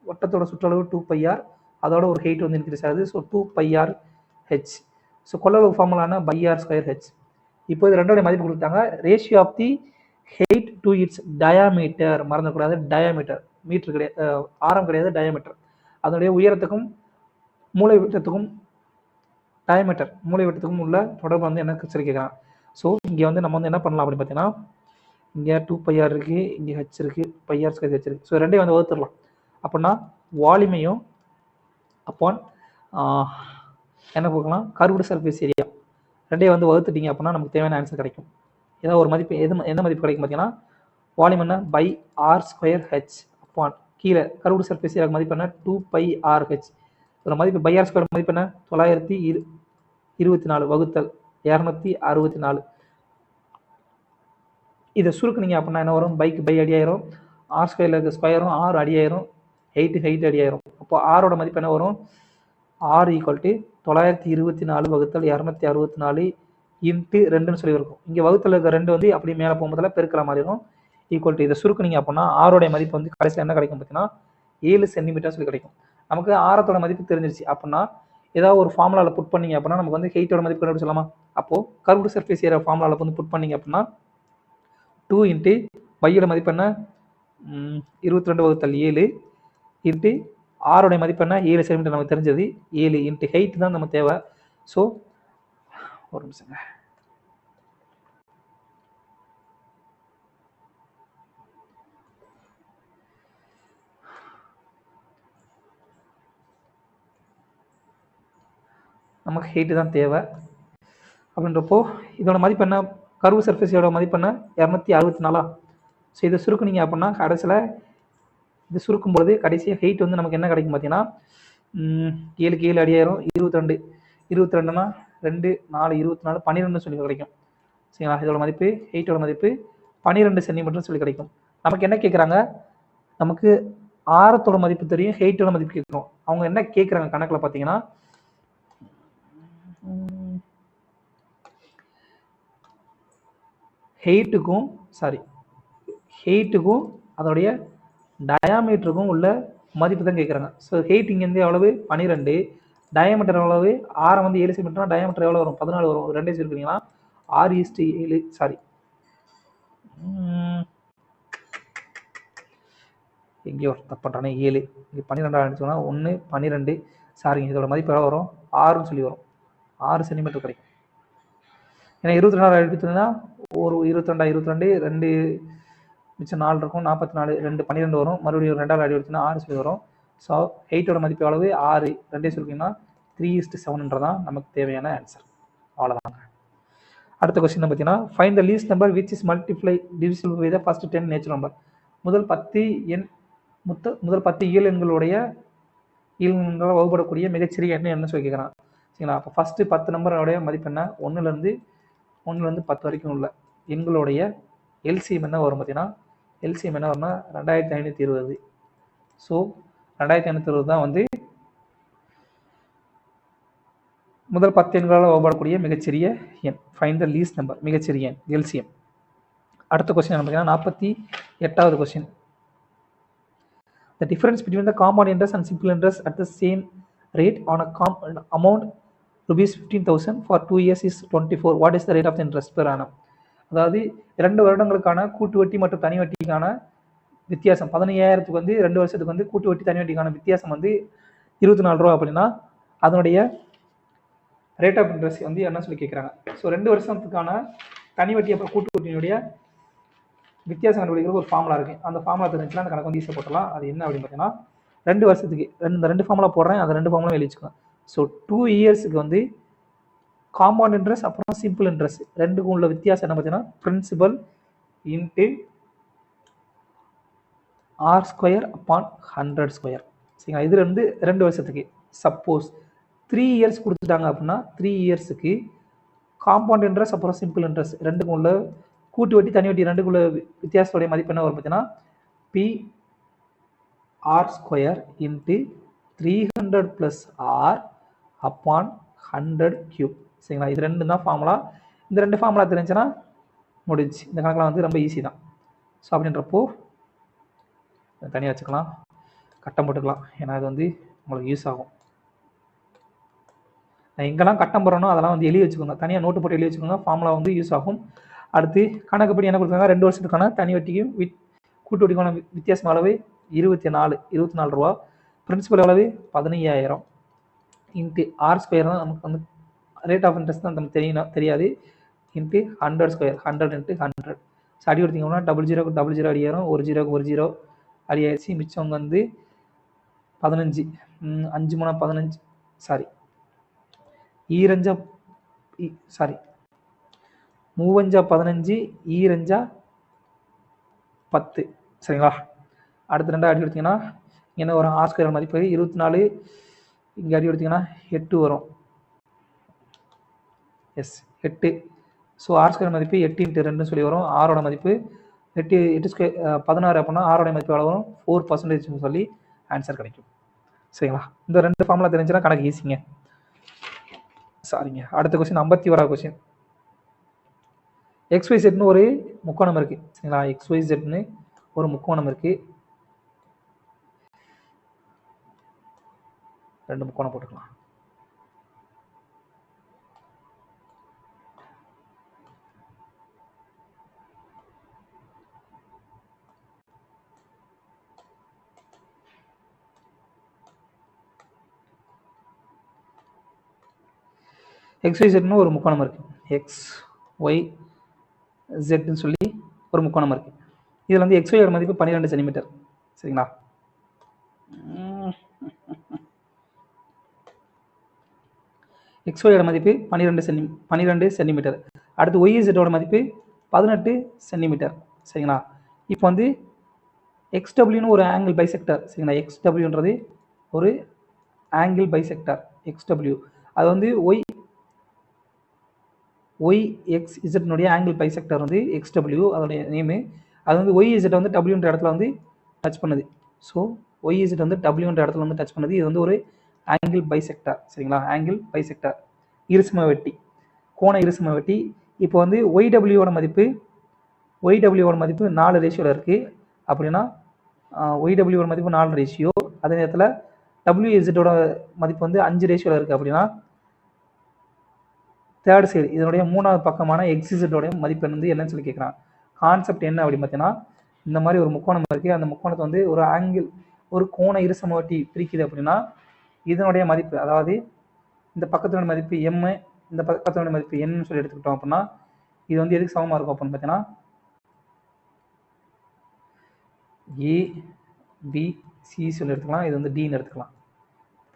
வட்டத்தோட சுற்றளவு 2πR, அதோட ஒரு ஹெயிட் வந்து இன்க்ரீஸ் ஆகுது. So 2πRH. ஸோ கொள்ளளவு ஃபார்முலானா பைஆர் ஸ்கொயர் ஹெச். இப்போ இது ரெண்டோடைய மதிப்பு கொடுத்தாங்க. Ratio of the height to its diameter, மறந்துக்கூடாது, டயாமீட்டர், மீட்டர் கிடையாது, ஆரம் கிடையாது, டயாமீட்டர். அதனுடைய உயரத்துக்கும் மூளை விட்டத்துக்கும் டயாமீட்டர் மூளை விட்டத்துக்கும் உள்ள தொடர்பு வந்து என்ன கேட்குறான். ஸோ இங்கே வந்து நம்ம வந்து என்ன பண்ணலாம் அப்படின்னு பார்த்தீங்கன்னா, இங்கே 2πR இருக்குது, இங்கே ஹெச் இருக்குது, πR ஸ்கொயர் ஹெச் இருக்குது. ஸோ ரெண்டையும் வந்து வகுத்துடலாம். அப்படின்னா வால்யூமையும் அப்பான் என்ன கொடுக்கலாம், கர்வ்டு சர்ஃபேஸ் ஏரியா ரெண்டையும் வந்து வகுத்துட்டீங்க அப்படின்னா நமக்கு தேவையான ஆன்சர் கிடைக்கும். ஏதாவது ஒரு மதிப்பு எந்த மதிப்பு கிடைக்கும் பார்த்தீங்கன்னா, வால்யூம் என்ன pi r square h upon கீழே கர்வ்டு சர்ஃபேஸ் ஏரியா மதிப்பு என்ன 2πRH. இதோட மதிப்பு பைஆர் ஸ்கொயர் மதிப்பு என்ன 924 வகுத்தல் 264. இதை சுருக்குனீங்க அப்படின்னா என்ன வரும், பைக்கு பை அடியாயிரும், ஆர் ஸ்கொயரில் இருக்க ஸ்கொயரும் 6 அடியாயிரும், ஹெயிட் அடியாயிரும். அப்போ ஆரோட மதிப்பு என்ன வரும், ஆர் ஈக்குவல் டு 924 வகுத்தல் 264 இன்ட்டு 2ன்னு சொல்லி இருக்கும். இங்கே வகுத்தல் இருக்க 2 வந்து அப்படியே மேலே போகும்போதில் பெருக்கிற மாதிரி இருக்கும். ஈக்குவல் டு இதை சுருக்குனீங்க அப்படின்னா ஆரோடைய மதிப்பு வந்து கடைசியில் என்ன கிடைக்கும் பார்த்தீங்கன்னா 7 சென்டிமீட்டர் சொல்லி கிடைக்கும். நமக்கு ஆரத்தோட மதிப்பு தெரிஞ்சிருச்சு அப்படின்னா ஏதாவது ஒரு ஃபார்முலாவில் புட் பண்ணிங்க அப்படின்னா நமக்கு வந்து ஹெயிட்டோட மதிப்பு கண்டுபிடிச்சு சொல்லலாமா. அப்போது கர்வ்டு சர்ஃபேஸ் ஏரியா ஃபார்முலாவில் வந்து புட் பண்ணிங்க அப்படின்னா 2 இன்ட்டு பையோட மதிப்பு என்ன 22 வகுத்தல் 7 இன்ட்டு ஆரோடைய மதிப்பு என்ன 7 சென்டிமீட்டர் நமக்கு தெரிஞ்சது, 7 இன்ட்டு ஹெயிட் தான் நம்ம தேவை. ஸோ ஒரு நிமிஷங்க, நமக்கு ஹெயிட்டு தான் தேவை. அப்படின்றப்போ இதோட மதிப்பு என்ன, கர்வ் சர்ஃபேஸோட மதிப்பு என்ன 264. ஸோ இதை சுருக்குனீங்க அப்படின்னா கடைசியில் இது சுருக்கும் பொழுது கடைசியாக ஹெயிட் வந்து நமக்கு என்ன கிடைக்கும் பார்த்தீங்கன்னா 7க்கு 7 அடியாயிரம் 22 22னா 2 4 24 12 சொல்லி கிடைக்கும். சரிங்களா? இதோட மதிப்பு ஹெயிட்டோட மதிப்பு 12 சென்டிமீட்டர்னு சொல்லி கிடைக்கும். நமக்கு என்ன கேட்குறாங்க, நமக்கு ஆரத்தோட மதிப்பு தெரியும், ஹெயிட்டோட மதிப்பு கேட்குறோம். அவங்க என்ன கேட்குறாங்க கணக்கில் பார்த்தீங்கன்னா ஹெயிட்டுக்கும் அதோடைய டயாமீட்டருக்கும் உள்ள மதிப்பு தான் கேட்குறாங்க. ஸோ ஹெயிட் இங்கேருந்து எவ்வளவு 12, டயாமீட்டர் எவ்வளவு, ஆரம் வந்து 7 சென்டிமீட்டர்னா டயாமீட்டர் எவ்வளோ வரும் 14 வரும். 2 சொல்லிங்கன்னா 6:7 சாரி எங்கேயோ தப்பு பண்ணுறானே 7 இது 12 அடிச்சோன்னா 1 12 சாரிங்க இதோட மதிப்பு எவ்வளோ வரும் 6ன்னு சொல்லி வரும். 6 சென்டிமீட்டர் கிடைக்கும். ஏன்னா 24 எடுத்துன்னா ஒரு 22 2 மிச்சம் 4 இருக்கும் 44 2 12 வரும். மறுபடியும் 2ஆவது அடி எடுத்துன்னா 6 சொல்லி வரும். ஸோ ஹெயிட்டோட மதிப்பு எவ்வளவு 6 2 சொல்லிங்கன்னா 3:7தான் நமக்கு தேவையான ஆன்சர். அவ்வளோதாங்க. அடுத்த கொஸ்டின் பார்த்தீங்கன்னா find the least number which is multiply divisible by the first 10 natural number. முதல் 10 இயல் எண்களுடைய இயல்களால் வகுப்படக்கூடிய மிகச்சிறிய எண் என்ன சொல்லி கேட்குறான். சரிங்களா? அப்போ ஃபஸ்ட்டு 10 நம்பரோடைய மதிப்பு என்ன 1லேருந்து 10 வரைக்கும் உள்ள எண்களுடைய எல்சிஎம் என்ன வரும் பார்த்தீங்கன்னா எல்சிஎம் என்ன வரும்னா 2520. ஸோ 2520 தான் வந்து முதல் 10 எண்களால் வகுப்படக்கூடிய மிகச்சிறிய எண். ஃபைண்ட் த லீஸ்ட் நம்பர் மிகச்சிறிய எண் எல்சிஎம். அடுத்த கொஸ்டின் என்ன பார்த்தீங்கன்னா 48வது question. The difference between the compound interest and simple interest at the same rate on a amount rupees 15,000 for 2 years is 24. What is the rate of the interest per annum? அதாவது 2 வருடங்களுக்கான கூட்டு வட்டி மற்றும் தனி வட்டிக்கான வித்தியாசம் 15,000க்கு வந்து 2 வருஷத்துக்கு வந்து கூட்டு வட்டி தனி வட்டிக்கான வித்தியாசம் வந்து 24 ரூபா அப்படின்னா அதனுடைய ரேட் ஆஃப் இன்ட்ரெஸ்ட் வந்து என்ன சொல்லி கேட்குறாங்க. ஸோ 2 வருஷத்துக்கான தனி வட்டி அப்புறம் கூட்டு வட்டியினுடைய வித்தியாசம் கண்டுபிடிக்கிற ஒரு ஃபார்முலா இருக்குது. அந்த ஃபார்முலா தெரிஞ்சுன்னா அந்த கணக்கு வந்து ஈஸியாக போட்டலாம். அது என்ன அப்படின்னு பார்த்தீங்கன்னா 2 வருஷத்துக்கு இந்த 2 ஃபார்முலா போடுறேன், அந்த 2 ஃபார்முலா எழுதிச்சுக்கோங்க. ஸோ 2 இயர்ஸுக்கு வந்து காம்பவுண்ட் இன்ட்ரெஸ்ட் அப்புறம் சிம்பிள் இன்ட்ரெஸ்ட் ரெண்டுக்கும் உள்ள வித்தியாசம் என்ன பார்த்தீங்கன்னா பிரின்சிபல் இன்ட்டு R² அப்பான் 100². சரிங்களா? இது வந்து 2 வருஷத்துக்கு. சப்போஸ் 3 இயர்ஸ் கொடுத்துட்டாங்க அப்படின்னா 3 இயர்ஸுக்கு காம்பவுண்ட் இன்ட்ரெஸ்ட் அப்புறம் சிம்பிள் இன்ட்ரெஸ்ட் ரெண்டுக்கும் உள்ள கூட்டு வட்டி தனி வட்டி ரெண்டுக்குள்ள வித்தியாசத்துடைய மதிப்பு என்ன வரும் பார்த்தீங்கன்னா PR² இன்ட்டு 300 + R அப்பான் 100³ சரிங்களா? இது 2 தான் ஃபார்முலா. இந்த 2 ஃபார்முலா தெரிஞ்சுன்னா முடிஞ்சு. இந்த கணக்கெலாம் வந்து ரொம்ப ஈஸி தான். ஸோ அப்படின்றப்போ தனியாக வச்சுக்கலாம், கட்டம் போட்டுக்கலாம். ஏன்னா அது வந்து உங்களுக்கு யூஸ் ஆகும். நான் எங்கெல்லாம் கட்டம் போடுறனோ அதெல்லாம் வந்து எழுதி வச்சுக்கோங்க, தனியாக நோட்டு போட்டு எழுதி வச்சுக்கோங்க. ஃபார்முலா வந்து யூஸ் ஆகும். அடுத்து கணக்குப்படி என்ன கொடுத்தாங்க 2 வருஷத்துக்கான தனி வட்டிக்கும் கூட்டு வட்டிக்கான வித்தியாசம் அளவு 24 ரூபா. பிரின்சிபல் அளவு 15,000 இன்ட்டு R² தான் நமக்கு வந்து ரேட் ஆஃப் இன்ட்ரெஸ்ட் தான் நமக்கு தெரியாது இன்ட்டு 100². 100 இன்ட்டு 100. ஸோ அடி கொடுத்தீங்கன்னா 00 அடியாயிரம், 1 0க்கு 1 0 அடியாயிடுச்சு. மிச்சம் வந்து 15 5 3 15 சாரி ஈரஞ்சா சாரி 3 15 ஈரஞ்சா 10 சரிங்களா? அடுத்து 2 அடி எடுத்தீங்கன்னா என்ன வரும் R² மதிப்பு 24. இங்கே அடி எடுத்தீங்கன்னா 8 வரும். எஸ் 8. ஸோ R² மதிப்பு 8 × 2 சொல்லி வரும். ஆரோட மதிப்பு 8 8² 16 அப்படின்னா ஆரோட மதிப்பு எவ்வளோ வரும் 4% சொல்லி ஆன்சர் கிடைக்கும். சரிங்களா? இந்த 2 ஃபார்முலா தெரிஞ்சுன்னா கணக்கு ஈஸிங்க. சாரிங்க. அடுத்த கொஸ்டின் 51வது கொஸ்டின். XYZன்னு ஒரு முக்கோணம் இருக்குது. சரிங்களா? XYZன்னு ஒரு முக்கோணம் இருக்குது. 2 முக்கோணம் போட்டுக்கலாம். XYZன்னு ஒரு முக்கோணம் இருக்குது. XYZன்னு சொல்லி ஒரு முக்கோணம் இருக்குது. இதில் வந்து XYயோட மதிப்பு 12 சென்டிமீட்டர். சரிங்களா? XYயோட மதிப்பு 12 சென்டிமீட்டர். அடுத்து YZோட மதிப்பு 18 சென்டிமீட்டர். சரிங்களா? இப்போ வந்து எக்ஸ்டபிள்யூன்னு ஒரு ஆங்கிள் பைசெக்டர் சரிங்களா. எக்ஸ்டபிள்யூன்றது ஒரு ஆங்கிள் பைசெக்டர் எக்ஸ்டபிள்யூ. அது வந்து ஒய்எக்ஸ்இசட்னுடைய ஆங்கிள் பைசெக்டர் வந்து எக்ஸ்டபிள்யூ அதோடைய நேமு. அது வந்து ஒய்இசட் வந்து டபிள்யூன்ற இடத்துல வந்து டச் பண்ணுது. ஸோ ஒய்இசட் வந்து டபிள்யூன்ற இடத்துல வந்து டச் பண்ணுது. இது வந்து ஒரு ஆங்கிள் பைசெக்டர் சரிங்களா. ஆங்கிள் பைசெக்டர் இருசம வெட்டி, கோண இருசம வெட்டி. இப்போ வந்து ஒய்டபிள்யூவோட மதிப்பு 4 ரேஷியோவில் இருக்குது. அப்படின்னா ஒய்டபிள்யூவோட மதிப்பு 4 ரேஷியோ. அதே நேரத்தில் டபிள்யூஇசட்டோட மதிப்பு வந்து 5 ரேஷியோவில் இருக்குது. அப்படின்னா தேர்ட் சைடு இதனுடைய மூணாவது பக்கமான எக்ஸிசட்டோடைய மதிப்பு வந்து என்னன்னு சொல்லி கேட்குறான். கான்செப்ட் என்ன அப்படின்னு பார்த்தீங்கன்னா, இந்த மாதிரி ஒரு முக்கோணம் இருக்குது. அந்த முக்கோணத்தை வந்து ஒரு ஆங்கிள் ஒரு கோண இருசம வெட்டி பிரிக்குது அப்படின்னா இதனுடைய மதிப்பு, அதாவது இந்த பக்கத்தினுடைய மதிப்பு எம், இந்த பக்கத்தினுடைய மதிப்பு என்னன்னு சொல்லி எடுத்துக்கிட்டோம் அப்படின்னா இது வந்து எதுக்கு சமமாக இருக்கும் அப்படின்னு பார்த்தீங்கன்னா ஏபிசி சொல்லி எடுத்துக்கலாம். இது வந்து டின்னு எடுத்துக்கலாம்.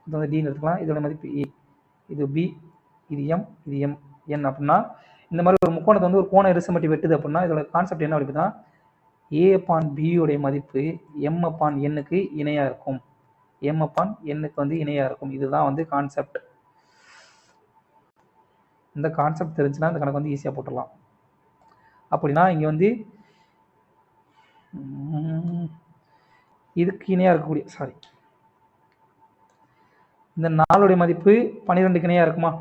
இது வந்து டின்னு எடுத்துக்கலாம். இதோட மதிப்பு ஏ, இது பி, இது எம், இது எம் என். அப்படின்னா இந்த மாதிரி ஒரு முக்கோணத்தை வந்து ஒரு கோண இருசமட்டி வெட்டுது அப்படின்னா இதோட கான்செப்ட் என்ன அப்படின்னா ஏ அப்பான் பியோடைய மதிப்பு எம் அப்பான் எண்ணுக்கு இணையாக இருக்கும். எம் அப்பான் எண்ணுக்கு வந்து இணையாக இருக்கும். இதுதான் வந்து கான்செப்ட். இந்த கான்செப்ட் தெரிஞ்சுன்னா இந்த கணக்கு வந்து ஈஸியாக போட்டுடலாம். அப்படின்னா இங்கே வந்து இதுக்கு இணையாக இருக்கக்கூடிய இந்த 4உடைய மதிப்பு 12க்கு இணையாக இருக்குமா?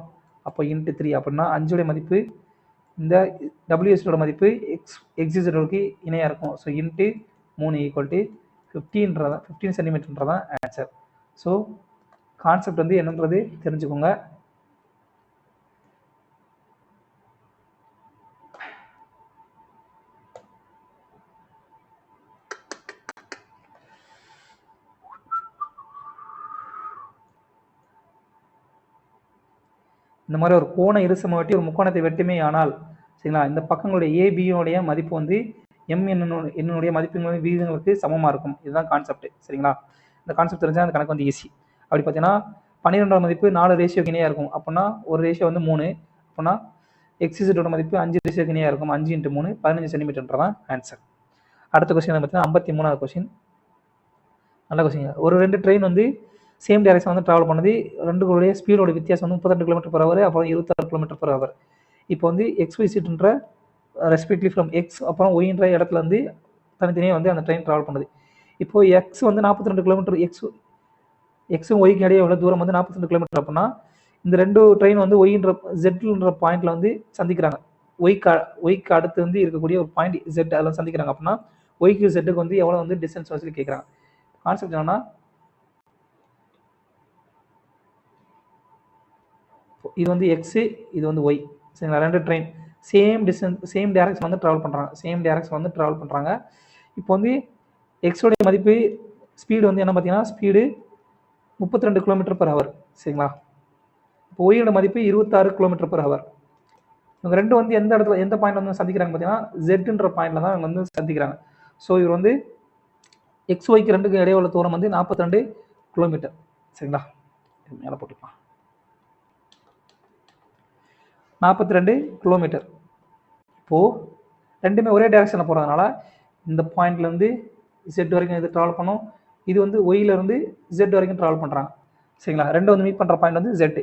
அப்போ இன்ட்டு 3 அப்படின்னா 5உடைய மதிப்பு இந்த டபிள்யூஎஸோட மதிப்பு எக்ஸிசட்டோருக்கு இணையாக இருக்கும். ஸோ இன்ட்டு 3 ஈக்குவல் டு 15 சென்டிமீட்டர்ன்றதான் ஆன்சர். ஸோ கான்செப்ட் வந்து என்னன்றது தெரிஞ்சுக்கோங்க. இந்த மாதிரி ஒரு கோண இருசம வெட்டி ஒரு முக்கோணத்தை வெட்டுமே ஆனால் சரிங்களா, இந்த பக்கங்களுடைய ஏபியோடைய மதிப்பு வந்து எம் என்னுடைய மதிப்புகளுடைய விகிதங்களுக்கு சமமாக இருக்கும். இதுதான் கான்செப்ட் சரிங்களா. இந்த கான்செப்ட் தெரிஞ்சால் அந்த கணக்கு வந்து ஈஸி. அப்படி பார்த்தீங்கன்னா 12ஆம் மதிப்பு 4 ரேஷியோக்கு இணையாக இருக்கும். அப்படின்னா ஒரு ரேஷியோ வந்து 3. அப்படின்னா எக்ஸிசட்டோட மதிப்பு 5 ரேஷியோக்கு இணையாக இருக்கும். 5 × 3 15 சென்டிமீட்டர்ன்றதான் ஆன்சர். அடுத்த கொஸ்டின் பார்த்தீங்கன்னா 53வது கொஸ்டின். நல்ல கொஸ்டின். ஒரு 2 ட்ரெயின் வந்து சேம் டைரக்ஷன் வந்து ட்ராவல் பண்ணுது. ரெண்டுடைய ஸ்பீடோட வித்தியாசம் வந்து 32 km/h, அப்புறம் 26 km/h. இப்போ வந்து எக்ஸ்ஒய்சிட்ன்ற ரெஸ்பெக்ட்லி ஃப்ரம் எக்ஸ் அப்புறம் ஒய்ன்ற இடத்துல வந்து தனித்தனியாக வந்து அந்த ட்ரெயின் ட்ராவல் பண்ணுது. இப்போ எக்ஸ் வந்து 42 km, எக்ஸும் ஒய்க்கு இடையே உள்ள தூரம் வந்து 42 km. அப்படின்னா இந்த 2 ட்ரெயின் வந்து ஒய்ன்ற ஜெட்ன்ற பாயிண்ட்ல வந்து சந்திக்கிறாங்க. ஒய்க்கு அடுத்து வந்து இருக்கக்கூடிய ஒரு பாயிண்ட் ஜெட் அதில் சந்திக்கிறாங்க. அப்படின்னா ஒய்க்கு ஜெட்டுக்கு வந்து எவ்வளோ வந்து டிஸ்டன்ஸ் வச்சு கேட்குறாங்க. கான்செப்ட் என்னன்னா இது வந்து எக்ஸு, இது வந்து ஒய் சரிங்களா. 2 train same distance same direction வந்து ட்ராவல் பண்ணுறாங்க. இப்போ வந்து எக்ஸோடைய மதிப்பு ஸ்பீடு வந்து என்ன பார்த்தீங்கன்னா ஸ்பீடு 32 km/h சரிங்களா. இப்போ ஒய்யோட மதிப்பு 26 km/h. இவங்க ரெண்டும் வந்து எந்த பாயிண்ட்ல வந்து சந்திக்கிறாங்க பார்த்தீங்கன்னா ஜெட்ன்ற பாயிண்ட்ல தான் இவங்க வந்து சந்திக்கிறாங்க. ஸோ இவர் வந்து எக்ஸ் ஒய்க்கு ரெண்டுக்கு இடையே உள்ள தூரம் வந்து 42 km சரிங்களா. மேலே போட்டுக்கலாம் 42 km. இப்போது ரெண்டுமே ஒரே டைரக்ஷனில் போகிறதுனால இந்த பாயிண்ட்லேருந்து ஜெட் வரைக்கும் இது ட்ராவல் பண்ணும். இது வந்து ஒய்லேருந்து ஜெட் வரைக்கும் ட்ராவல் பண்ணுறாங்க சரிங்களா. ரெண்டு வந்து மீட் பண்ணுற பாயிண்ட் வந்து ஜெட்டு.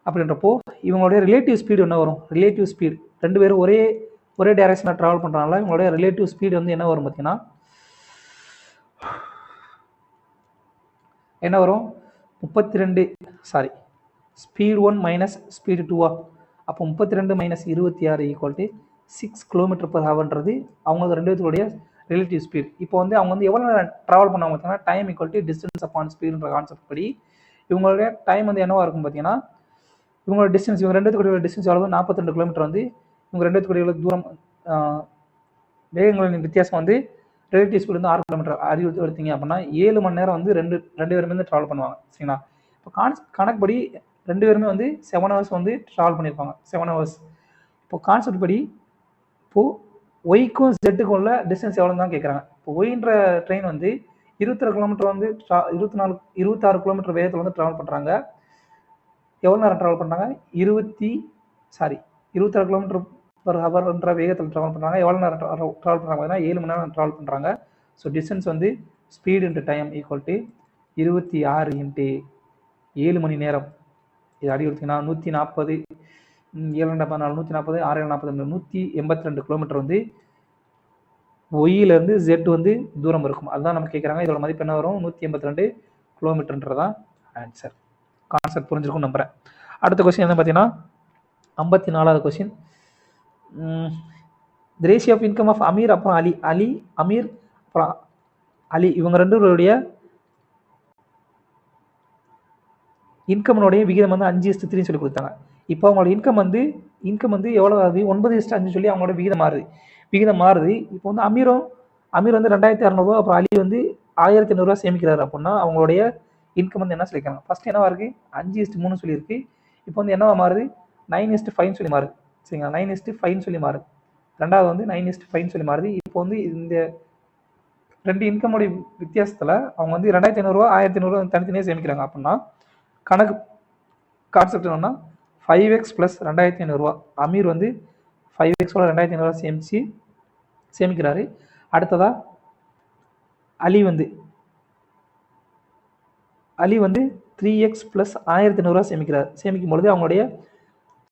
அப்படின்றப்போ இவங்களுடைய ரிலேட்டிவ் ஸ்பீடு என்ன வரும்? ரிலேட்டிவ் ஸ்பீடு ரெண்டு பேரும் ஒரே டைரக்ஷனில் ட்ராவல் பண்ணுறதுனால இவங்களுடைய ரிலேட்டிவ் ஸ்பீடு வந்து என்ன வரும் பார்த்தீங்கன்னா என்ன வரும்? 32 ஸ்பீடு 1 மைனஸ் ஸ்பீடு 2. அப்போ 32 மைனஸ் 26 ஈக்குவல் டு 6 km/hன்றது அவங்க ரெண்டு பேருடைய ரிலேட்டிவ் ஸ்பீட். இப்போ வந்து அவங்க வந்து எவ்வளோ நேரம் ட்ராவல் பண்ணுவாங்க பார்த்தீங்கன்னா time equal to distance upon ஸ்பீடுன்ற கான்செப்ட் படி இவங்களுடைய டைம் வந்து என்னவா இருக்கும் பார்த்தீங்கன்னா இவங்களோட டிஸ்டன்ஸ் இவங்க ரெண்டு பேருடைய டிஸ்டன்ஸ் எவ்வளவு 42 km. வந்து இவங்க ரெண்டு பேருடைய தூரம் வேகங்களின் வித்தியாசம் வந்து ரிலேட்டிவ் ஸ்பீடு வந்து 6 km அறிவு எடுத்தீங்க அப்படின்னா 7 மணி நேரம் வந்து ரெண்டு பேருமே வந்து ட்ராவல் பண்ணுவாங்க சரிங்களா. இப்போ கணக்குப்படி ரெண்டு பேருமே வந்து 7 hours வந்து ட்ராவல் பண்ணியிருப்பாங்க 7 hours. இப்போ கான்செப்ட் படி இப்போது ஒய்க்கும் ஜெட்டுக்கும் உள்ள டிஸ்டன்ஸ் எவ்வளோ தான் கேட்குறாங்க. இப்போ ஒய்ன்ற ட்ரெயின் வந்து 26 km வந்து 26 km வேகத்தில் வந்து ட்ராவல் பண்ணுறாங்க. எவ்வளோ நேரம் ட்ராவல் பண்ணுறாங்க? 26 km per ஹவர்ன்ற வேகத்தில் ட்ராவல் பண்ணுறாங்க. எவ்வளோ நேரம் ட்ராவல் பண்ணுறாங்க பார்த்தீங்கன்னா 7 மணி நேரம் ட்ராவல் பண்ணுறாங்க. ஸோ டிஸ்டன்ஸ் வந்து speed into time equal to 26 into 7 மணி நேரம். இது அடி கொடுத்தீங்கன்னா 140 7 14 140 6 40 182 கிலோமீட்டர் வந்து ஒய்யிலேருந்து ஜெட் வந்து தூரம் இருக்கும். அதுதான் நம்ம கேட்குறாங்க. இதோட மதிப்பு என்ன வரும்? 182 கிலோமீட்டர்ன்றதான் ஆன்சர். கான்செப்ட் புரிஞ்சிருக்கும் நம்புகிறேன். அடுத்த கொஸ்டின் என்ன பார்த்தீங்கன்னா 54வது question. The ratio of income of Amir அப்புறம் அமீர் அப்புறம் அலி இவங்க ரெண்டு பேருடைய இன்கம்னுடைய விகிதம் வந்து 5:3 சொல்லி கொடுத்தாங்க. இப்போ அவங்களோட இன்கம் வந்து எவ்வளோ ஆகுது? 9:5 சொல்லி அவங்களோட விகிதம் மாறுது. இப்போ வந்து அமீர் வந்து 2600 அப்புறம் அலி வந்து 1500 சேமிக்கிறாரு அப்படின்னா அவங்களுடைய இன்கம் வந்து என்ன சொல்லியிருக்காங்க? ஃபர்ஸ்ட் என்னவா இருக்கு? 5:3 சொல்லியிருக்கு. இப்போ வந்து என்னவா மாறுது? 9:5 சொல்லி மாறுது. சரிங்களா? 9:5 சொல்லி மாறுது. ரெண்டாவது வந்து 9:5 சொல்லி மாறுது. இப்போ வந்து இந்த ரெண்டு இன்கமோடைய வித்தியாசத்தில் அவங்க வந்து 2500 1500 தனித்தனியாக சேமிக்கிறாங்க அப்படின்னா கணக்கு கான்செப்ட் என்னன்னா 5x + 2500. அமீர் வந்து 5x-ஓட 2500 சேமிக்கிறாரு. அடுத்ததா அலி வந்து 3x + 1500 சேமிக்கும் பொழுது அவங்களுடைய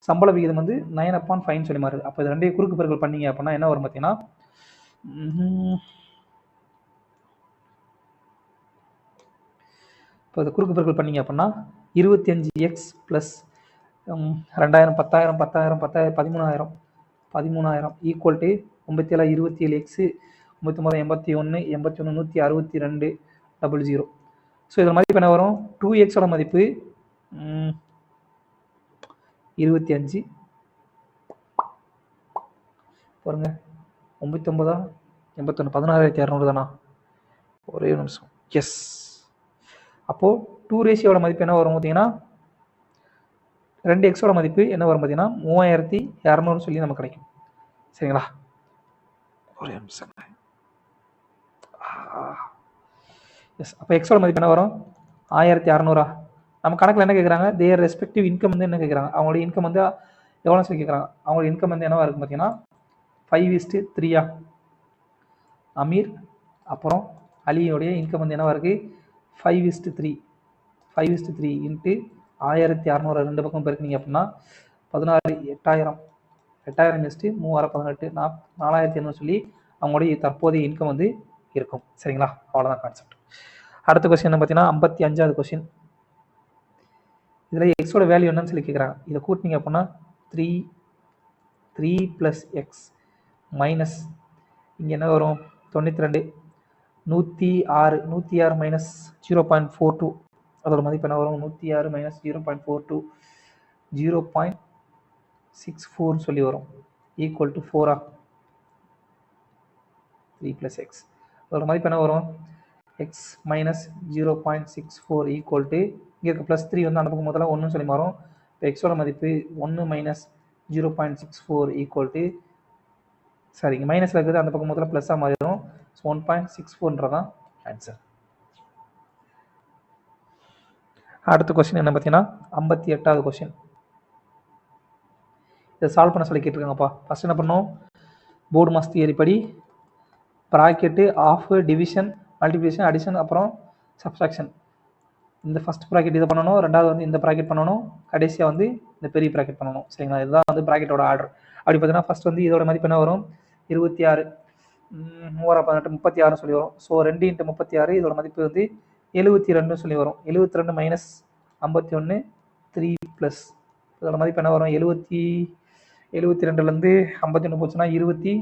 சம்பள விகிதம் வந்து 9/5 சொல்லி மாறுது. அப்போ இது ரெண்டையும் குறுக்கு பெருக்கல் பண்ணீங்க அப்படின்னா என்ன வரும் பார்த்தீங்கன்னா இப்போ இது குறுக்கு பெருக்கல் பண்ணீங்க அப்படின்னா 25x + 2000 10,000 10,000 10,000 13,000 equal to 97 27x 99 81 81 162 00. So இதில் மதிப்பு என்ன வரும்? 2x-ஓட மதிப்பு 25 பாருங்க 99 81 16,200 தானா? ஒரே நிமிஷம். எஸ். அப்போது 2 ரேஷியோட மதிப்பு என்ன வரும் பார்த்தீங்கன்னா 2x-ஓட மதிப்பு என்ன வரும் பார்த்தீங்கன்னா 3200 சொல்லி நமக்கு கிடைக்கும். சரிங்களா? ஒரே நிமிஷம். எஸ். அப்போ எக்ஸோட மதிப்பு என்ன வரும்? 1600. நம்ம கணக்கில் என்ன கேட்குறாங்க? தேர் ரெஸ்பெக்டிவ் இன்கம் வந்து என்ன கேட்குறாங்க? அவங்களோட இன்கம் வந்து எவ்வளோ சொல்லி கேட்குறாங்க? அவங்களோட இன்கம் வந்து என்னவா இருக்கும் பார்த்தீங்கன்னா 5:3 அமீர் அப்புறம் அலியோடைய இன்கம் வந்து என்னவா இருக்குது? 5:3 இன்ட்டு 1600 ரெண்டு பக்கம் பெருக்கினீங்க அப்படின்னா 16 8000 8,000 3,18 4,800 சொல்லி அவங்களுடைய தற்போதைய இன்கம் வந்து இருக்கும். சரிங்களா? அவ்வளோதான் கான்செப்ட். அடுத்த கொஸ்டின் என்ன பார்த்தீங்கன்னா 55வது கொஸ்டின். இதில் எக்ஸோட வேல்யூ என்னன்னு சொல்லி கேட்குறாங்க. இதை கூட்டினீங்க அப்படின்னா 3 + x மைனஸ் இங்கே என்ன வரும்? 92 106 -0.42. அதோட மதிப்பு என்ன வரும்? 106 - 0.42 0.64 சொல்லி வரும். Equal to 4 3 + x. அதோட மதிப்பு என்ன வரும்? x - 0.64 ஈக்குவல் டு இங்கே இருக்க +3 வந்து அந்த பக்கம் முதல்ல 1 சொல்லி மாறும். இப்போ எக்ஸோட மதிப்பு 1 - 0.64 ஈக்குவல் டு இங்கே மைனஸில் இருக்குது அந்த பக்கம் முதல்ல ப்ளஸ்ஸாக மாறிடும். ஸோ 1.64தான் ஆன்சர். அடுத்த கொஸ்டின் என்ன பார்த்தீங்கன்னா 58வது கொஸ்டின். இதை சால்வ் பண்ண சொல்லி கேட்டிருக்காங்கப்பா. ஃபஸ்ட் என்ன பண்ணணும்? போர்டு மாஸ் தியரி படி bracket of division multiplication addition அப்புறம் சப்ஸ்ட்ராக்ஷன். இந்த ஃபஸ்ட் ப்ராக்கெட் இதை பண்ணணும், ரெண்டாவது வந்து இந்த ப்ராக்கெட் பண்ணணும், கடைசியாக வந்து இந்த பெரிய ப்ராக்கெட் பண்ணணும். சரிங்களா? இதுதான் வந்து ப்ராக்கெட்டோட ஆர்டர். அப்படி பார்த்தீங்கன்னா ஃபஸ்ட் வந்து இதோட மதிப்பு என்ன வரும்? 26 3 18 36 சொல்லி வரும். ஸோ 2 × 36 இதோட மதிப்பு வந்து 72 சொல்லி வரும். 72 - 51 3 + இதோட மதிப்பு என்ன வரும்? 72லேருந்து 51 போச்சுன்னா 21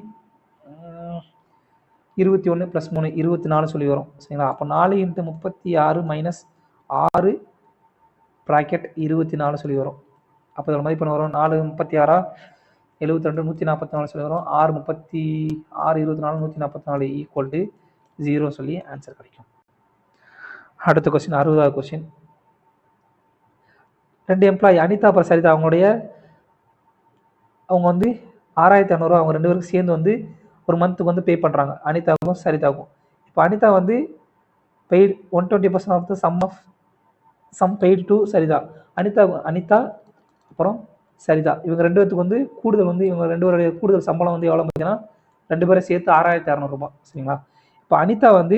+ 3 24 சொல்லி வரும். சரிங்களா? அப்போ 4 × 36 - 6 ப்ராக்கெட் 24 சொல்லி வரும். அப்போ இதோட மதிப்பு என்ன வரும்? 4 36 72 144 சொல்லி வரும். 6 36 24 144 ஈக்குவல் டு 0 சொல்லி ஆன்சர் கிடைக்கும். அடுத்த கொஸ்டின் 60வது கொஸ்டின். 2 எம்ப்ளாயி அனிதா அப்புறம் சரிதா அவங்க வந்து 6,500 அவங்க 2 பேருக்கு சேர்ந்து வந்து ஒரு மந்த்துக்கு வந்து பே பண்ணுறாங்க அனிதாவுக்கும் சரிதாவுக்கும். இப்போ அனிதா வந்து paid 120% of the sum paid to Sarita. Anita அப்புறம் சரிதா. இவங்க 2 பேத்துக்கு வந்து கூடுதல் வந்து இவங்க 2 பேருடைய கூடுதல் சம்பளம் வந்து எவ்வளோ பார்த்தீங்கன்னா 2 பேரும் சேர்த்து 6,600 ரூபாய். சரிங்களா? இப்போ அனிதா வந்து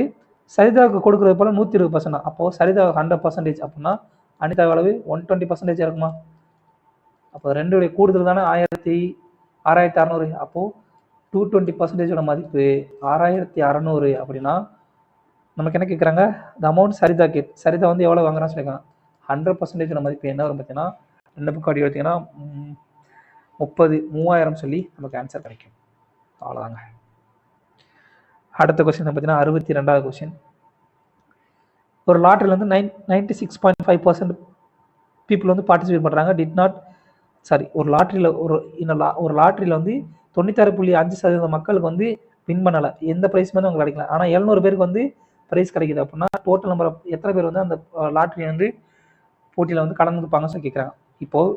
சரிதாவுக்கு கொடுக்குறது போல 120% தான். அப்போ சரிதா 100% அப்படின்னா அனிதா எவ்வளவு 120% இருக்குமா? அப்போ 2 கூடுதல் தானே 6,600. அப்போ 220% மதிப்பு 6,600 அப்படின்னா நமக்கு என்ன கேட்குறாங்க? த அமௌண்ட் சரிதா சரிதா வந்து எவ்வளோ வாங்குறான்னு சொல்லியிருக்காங்க. 100% மதிப்பு என்ன வரும் பார்த்தீங்கன்னா 2 பக்கம் அடி எடுத்தீங்கன்னா 30,000 சொல்லி நமக்கு ஆன்சர் கிடைக்கும். அவ்வளோதாங்க. அடுத்த கொஸ்டின் பார்த்தீங்கன்னா 62வது கொஸ்டின். ஒரு லாட்டரியில் வந்து 96.5% பீப்புள் வந்து பார்ட்டிசிபேட் பண்ணுறாங்க. ஒரு லாட்டரியில் வந்து 96.5% மக்களுக்கு வந்து வின் பண்ணலை. எந்த ப்ரைஸ் மாதிரி உங்களுக்கு கிடைக்கல. ஆனால் 700 பேருக்கு வந்து ப்ரைஸ் கிடைக்குது அப்படின்னா டோட்டல் நம்பர் எத்தனை பேர் வந்து அந்த லாட்டரி வந்து போட்டியில் வந்து கலந்துப்பாங்கன்னு சொல்லி கேட்குறாங்க. இப்போது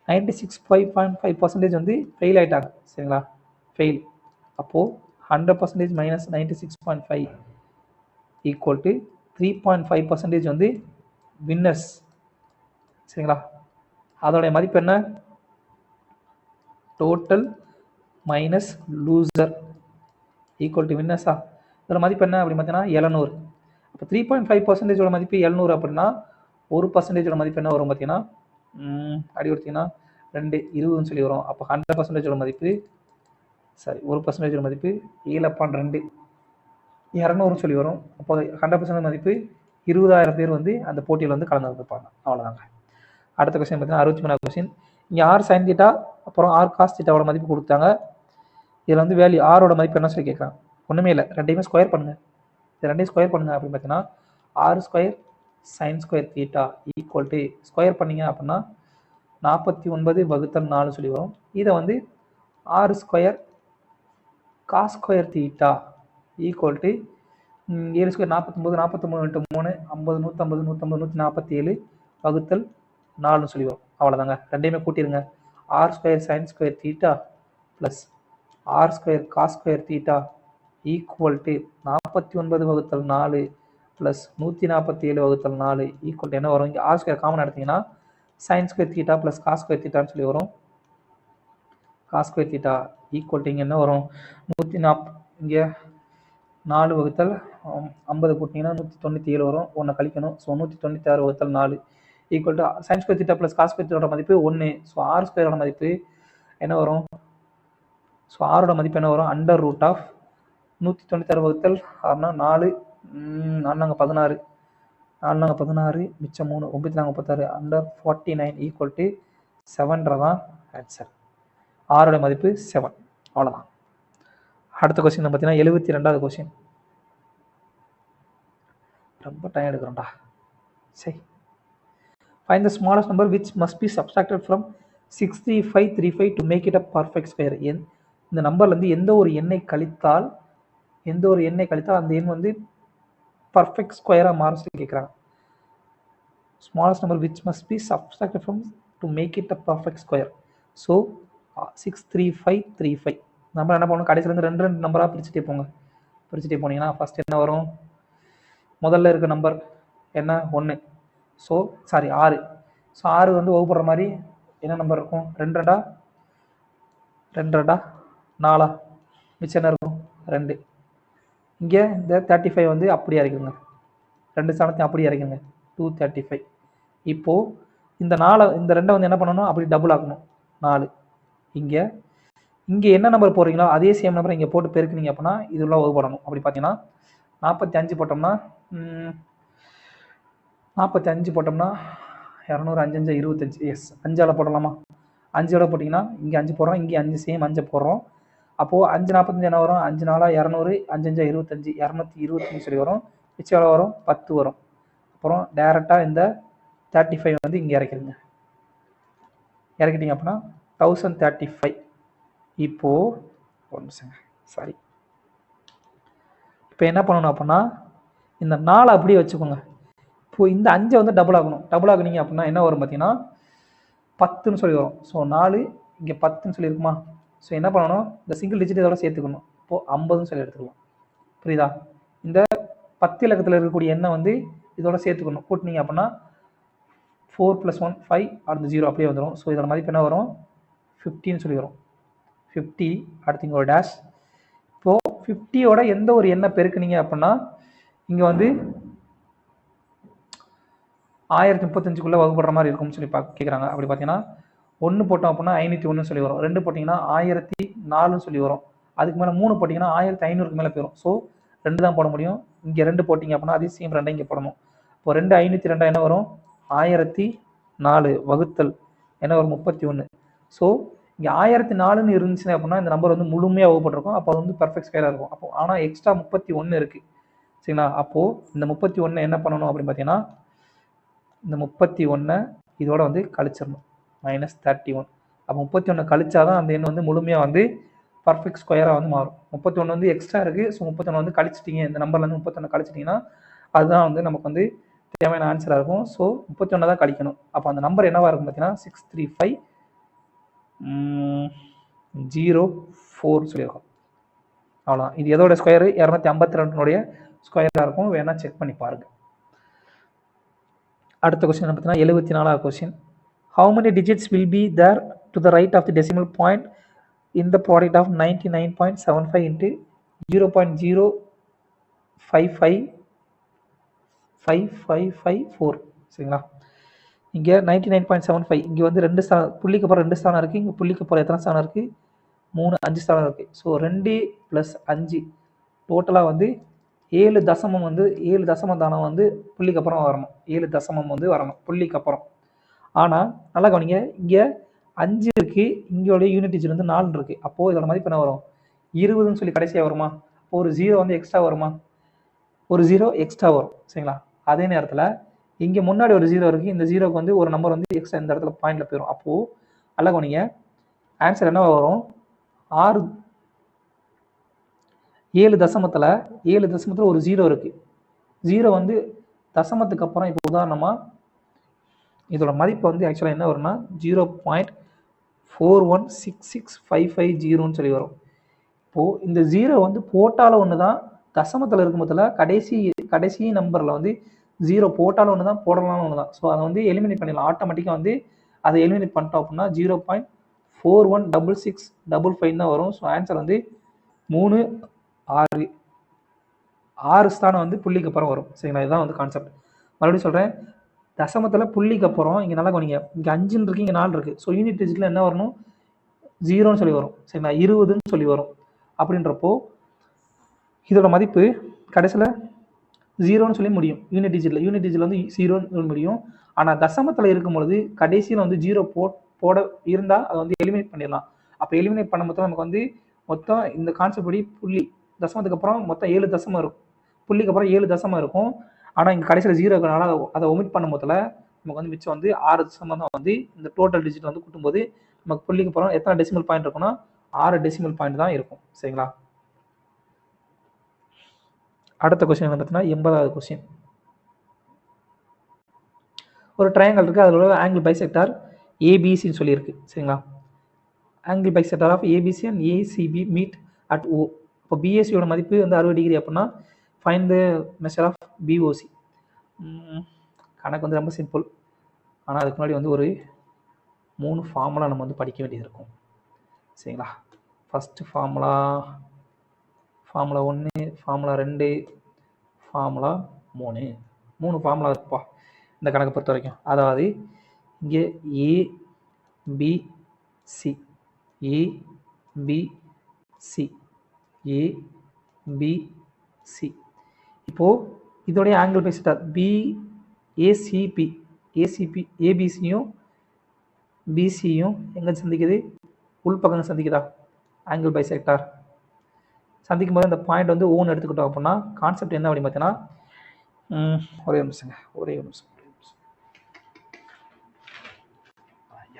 96.5% வந்து ஃபெயில் ஆகிட்டாங்க. சரிங்களா? ஃபெயில். அப்போது 100% மைனஸ் 96.5 ஈக்குவல் டு 3.5% வந்து வின்னர்ஸ். சரிங்களா? அதோடைய மதிப்பு என்ன? Total minus loser equal to வின்னர்ஸா? இதோட மதிப்பு என்ன அப்படின்னு பார்த்தீங்கன்னா 700. இப்போ 3.5% மதிப்பு 700 அப்படின்னா 1% மதிப்பு என்ன வரும் பார்த்தீங்கன்னா அடி கொடுத்தீங்கன்னா 20 சொல்லி வரும். அப்போ 100% மதிப்பு 1% மதிப்பு 7/2 200 சொல்லி வரும். அப்போ 100% மதிப்பு 20,000 பேர் வந்து அந்த போட்டியில் வந்து கலந்துருப்பாங்க. அவ்வளோதாங்க. அடுத்த கொஸ்டின் பார்த்தீங்கன்னா 63வது கொஸ்டின். இங்கே ஆர் சைன் தீட்டா அப்புறம் ஆர் காஸ் தீட்டாவோட மதிப்பு கொடுத்தாங்க. இதில் வந்து வேல்யூ ஆரோட மதிப்பு என்ன சொல்லி கேட்குறாங்க. ஒன்றுமே இல்லை, ரெண்டையுமே ஸ்கொயர் பண்ணுங்கள். இது ரெண்டையும் ஸ்கொயர் பண்ணுங்கள் அப்படின்னு பார்த்தீங்கன்னா r square sign square theta equal to square பண்ணிங்க அப்படின்னா 49/4 சொல்லி வரும். இதை வந்து r square cos square theta equal to 7 square 49 49 × 3 50 150 150 147/4 சொல்லி வரும். அவ்வளோதாங்க. ரெண்டையுமே கூட்டிடுங்க. R square sign square theta plus r square cos square theta equal to 49/4 plus 147/4 equal to என்ன வரும்? இங்கே ஆர் ஸ்கொயர் காமன் எடுத்தீங்கன்னா sine square theta plus cos square தீட்டான்னு சொல்லி வரும். Cos square theta equal to இங்கே என்ன வரும்? 140 இங்கே 4/50 கூட்டிங்கன்னா 197 வரும். 1 கழிக்கணும். So 196/4 equal to sine square theta plus cos square தீட்டாவோட மதிப்பு 1. ஸோ ஆர் ஸ்கொயரோட மதிப்பு என்ன வரும்? ஸோ ஆரோட மதிப்பு என்ன வரும்? அண்டர் ரூட் ஆஃப் 196/6னா 4 4 16 4 16 மிச்சம் 3 9 36 அண்டர் 49 ஈக்குவல் டு 7 ஆன்சர். ஆரோட மதிப்பு 7. அவ்வளோதான். அடுத்த கொஸ்டின் பார்த்தீங்கன்னா 72வது கொஸ்டின். ரொம்ப டைம் எடுக்கிறோம்டா. சரி. Find the smallest number which must be subtracted from 63535 to make it a perfect square. இந்த நம்பர்லேருந்து எந்த ஒரு எண்ணை கழித்தால் அந்த எண் வந்து பர்ஃபெக்ட் ஸ்கொயராக மாறும் சொல்லி கேட்குறாங்க. Smallest number which must be subtracted from to make it a perfect square. So 63535 நம்ம என்ன பண்ணணும்? கடைசியிலேருந்து 2 நம்பராக பிரிச்சுட்டே போனீங்கன்னா ஃபஸ்ட் என்ன வரும்? முதல்ல இருக்க நம்பர் என்ன? 1. ஸோ 6. ஸோ 6 வந்து வகுப்படுற மாதிரி என்ன நம்பர் இருக்கும்? 2 2 4 மிச்சம் என்ன இருக்கும்? 2. இங்கே இந்த 35 வந்து அப்படியே இறக்குங்க. 2 ஸ்தானத்தையும் அப்படியே இறக்குங்க. 235. இப்போது இந்த 2 வந்து என்ன பண்ணணும்? அப்படி டபுள் ஆக்கணும். 4. இங்கே என்ன நம்பர் போடுறீங்களோ அதே சேம் நம்பரை இங்கே போட்டு பெருக்குனீங்க அப்படின்னா இதெல்லாம் வகுப்படணும். அப்படி பார்த்தீங்கன்னா 45 போட்டோம்னா 200 5 5 25. எஸ், 5ஆல் போடலாமா? 5ஓட போட்டிங்கன்னா இங்கே 5 போடுறோம், இங்கே 5 சேம் 5 போடுறோம். அப்போது 5 45 என்ன வரும்? 5 4 200 5 5 25 225 சொல்லி வரும். மிச்சம் எவ்வளோ வரும்? 10 வரும். அப்புறம் டேரெக்டாக இந்த 35 வந்து இங்கே இறக்கிடுங்க. இறக்கிட்டீங்க அப்படின்னா 1035. இப்போது ஒரு நிமிஷங்க, சாரி. இப்போ என்ன பண்ணணும் அப்படின்னா இந்த 4 அப்படியே வச்சுக்கோங்க. இப்போது இந்த 5 வந்து டபுள் ஆகணும். டபுள் ஆகுனீங்க அப்படின்னா என்ன வரும் பார்த்தீங்கன்னா 10ன்னு சொல்லி வரும். ஸோ 4 இங்கே 10ன்னு சொல்லி இருக்குமா? ஸோ என்ன பண்ணணும்? இந்த சிங்கிள் டிஜிட் இதோட சேர்த்துக்கணும். இப்போது 50ன்னு சொல்லி எடுத்துக்கலாம். புரியுதா? இந்த 10 இலக்கத்தில் இருக்கக்கூடிய எண்ணை வந்து இதோட சேர்த்துக்கணும். கூட்டினீங்க அப்படின்னா 4 + 1 5 அடுத்து 0 அப்படியே வந்துடும். ஸோ இதோட மதிப்பு என்ன வரும் 50ன்னு சொல்லி வரும். 50 அடுத்து இங்கே ஒரு டேஷ். இப்போது 50யோட எந்த ஒரு எண்ணை பெருக்குனீங்க அப்படின்னா இங்கே வந்து 1035க்குள்ளே வகுப்படுற மாதிரி இருக்கும்னு சொல்லி கேட்குறாங்க. அப்படி பார்த்தீங்கன்னா 1 போட்டோம் அப்படின்னா 501 சொல்லி வரும். 2 போட்டிங்கன்னா 1004 சொல்லி வரும். அதுக்கு மேலே 3 போட்டிங்கன்னா 1500க்கு மேலே போயிடும். ஸோ 2 தான் போட முடியும். இங்கே 2 போட்டிங்க அப்படின்னா அதே சேம் 2 இங்கே போடணும். இப்போ 2 502 என்ன வரும் 1004 வகுத்தல் என்ன வரும் 31. ஸோ இங்கே 1004ன்னு இருந்துச்சு அப்படின்னா இந்த நம்பர் வந்து முழுமையாக வகுப்பட்டிருக்கும். அப்போ அது வந்து பெர்ஃபெக்ட் ஸ்கொயராக இருக்கும். அப்போ ஆனால் எக்ஸ்ட்ரா 31 இருக்குது சரிங்களா. அப்போது இந்த 31 என்ன பண்ணணும் அப்படின்னு பார்த்தீங்கன்னா இந்த 31 இதோட வந்து கழிச்சிடணும் -31. அப்போ 31 கழிச்சாதான் அந்த எண் வந்து முழுமையாக வந்து பர்ஃபெக்ட் ஸ்கொயராக வந்து மாறும். 31 வந்து எக்ஸ்ட்ரா இருக்குது. ஸோ 31 வந்து கழிச்சிட்டிங்க, இந்த நம்பர்லேருந்து 31 கழிச்சிட்டிங்கன்னா அதுதான் வந்து நமக்கு வந்து தேவையான ஆன்சராக இருக்கும். ஸோ 31 தான் கழிக்கணும். அப்போ அந்த நம்பர் என்னவாக இருக்கும் பார்த்தீங்கன்னா 63504 சொல்லியிருக்கோம். அவ்வளோதான். இது எதோட ஸ்கொயரு 252 ஸ்கொயராக இருக்கும். வேணால் செக் பண்ணி பாருங்கள். அடுத்த கொஸ்டின் பார்த்தீங்கன்னா 74வது question. How many digits will be there to the right of the decimal point in the product of 99.75 into 0.055554 சரிங்களா. இங்கே 99.75 இங்கே வந்து 2 ஸ்தானம், புள்ளிக்கு அப்புறம் 2 ஸ்தானம் இருக்குது. இங்கே புள்ளிக்கு அப்புறம் எத்தனை ஸ்தானம் இருக்குது 3 5 ஸ்தானம் இருக்குது. ஸோ 2 + 5 டோட்டலாக வந்து 7 தசமம் வந்து 7 தசம தானம் வந்து புள்ளிக்கு அப்புறம் வரணும். 7 தசமம் வந்து வரணும் புள்ளிக்கு அப்புறம். ஆனால் நல்லா கவனிங்க, இங்கே 5 இருக்குது, இங்கோடைய யூனிட் டிஜிட் வந்து 4 இருக்குது. அப்போது இதோட மதிப்பு என்ன வரும் 20ன்னு சொல்லி கடைசியாக வருமா. அப்போ ஒரு 0 வந்து எக்ஸ்ட்ரா வருமா, ஒரு 0 எக்ஸ்ட்ரா வரும் சரிங்களா. அதே நேரத்தில் இங்கே முன்னாடி ஒரு 0 இருக்குது, இந்த 0க்கு வந்து ஒரு நம்பர் வந்து எக்ஸ்ட்ரா இந்த இடத்துல பாயிண்டில் போயிடும். அப்போது நல்லா கவனிங்க, ஆன்சர் என்ன வரும் 7 தசமத்தில் ஒரு 0 இருக்குது. 0 வந்து தசமத்துக்கு அப்புறம் இப்போ உதாரணமாக இதோட மதிப்பு வந்து ஆக்சுவலாக என்ன வரும்னா 0.4166550ன்னு சொல்லி வரும். இப்போது இந்த 0 வந்து போட்டாலும் ஒன்று தான், தசமத்தில் இருக்கும் போதில் கடைசி நம்பரில் வந்து 0 போட்டாலும் ஒன்று தான், போடலாம்னு ஒன்று தான். ஸோ அதை வந்து எலிமினேட் பண்ணிடலாம். ஆட்டோமேட்டிக்காக வந்து அதை எலிமினேட் பண்ணிட்டோம் அப்படின்னா 0.416655 தான் வரும். ஸோ ஆன்சர் வந்து 3 6 ஸ்தானம் வந்து புள்ளிக்கு அப்புறம் வரும் சரிங்களா. இதுதான் வந்து கான்செப்ட். மறுபடியும் சொல்கிறேன், தசமத்தில் புள்ளிக்கு அப்புறம் இங்கே நல்லா கவனிங்க, இங்கே 5ன்னு இருக்குது, இங்கே 4 இருக்குது. ஸோ யூனிட் டிஜிட்டில் என்ன வரணும் 0ன்னு சொல்லி வரும் சரிங்களா, 20ன்னு சொல்லி வரும். அப்படின்றப்போ இதோட மதிப்பு கடைசியில் 0ன்னு சொல்லி முடியும். யூனிட் டிஜிட்டில் வந்து 0ன்னு முடியும். ஆனால் தசமத்தில் இருக்கும் பொழுது கடைசியில் வந்து 0 போட இருந்தால் அதை வந்து எலிமினேட் பண்ணிடலாம். அப்போ எலிமினேட் பண்ணும்போது நமக்கு வந்து மொத்தம் இந்த கான்செப்ட் படி புள்ளி தசமத்துக்கு அப்புறம் மொத்தம் 7 தசமம் இருக்கும், புள்ளிக்கு அப்புறம் 7 தசமம் இருக்கும். ஆனால் இங்கே கடைசியில் 0 இருக்கிறனால அதை ஒமிட் பண்ணும் போதில் நமக்கு வந்து மிச்சம் வந்து 6 தசமம் தான் வந்து இந்த டோட்டல் டிஜிட் வந்து கூட்டும்போது நமக்கு புள்ளிக்கு அப்புறம் எத்தனை டெசிமல் பாயிண்ட் இருக்குன்னா 6 டெசிமல் பாயிண்ட் தான் இருக்கும் சரிங்களா. அடுத்த கொஸ்டின் பார்த்தீங்கன்னா 80வது கொஸ்டின். ஒரு ட்ரையாங்கல் இருக்குது, அதோட ஆங்கிள் பைசெக்டார் ஏபிசின்னு சொல்லியிருக்கு சரிங்களா. Angle bisector of ABC and ACB meet at O. இப்போ பிஎஸ்சியோட மதிப்பு வந்து 60 டிகிரி அப்படின்னா find the measure of BOC. கணக்கு வந்து ரொம்ப சிம்பிள். ஆனால் அதுக்கு முன்னாடி வந்து ஒரு 3 ஃபார்முலா நம்ம வந்து படிக்க வேண்டியது இருக்கும் சரிங்களா. First formula 1, formula 2, formula 3 formula இருக்குப்பா இந்த கணக்கை பொறுத்த வரைக்கும். அதாவது இங்கே ஏபிசி இப்போது இதோடைய ஆங்கிள் பைசெக்டார் ஏபிசியும் பிசியும் எங்கே சந்திக்குது, உள்பக்கம் சந்திக்குதா. ஆங்கிள் பைசெக்டார் சந்திக்கும் போது அந்த பாயிண்ட் வந்து ஓன்னு எடுத்துக்கிட்டோம் அப்படின்னா கான்செப்ட் என்ன அப்படின்னு பார்த்தீங்கன்னா ஒரே நிமிஷம்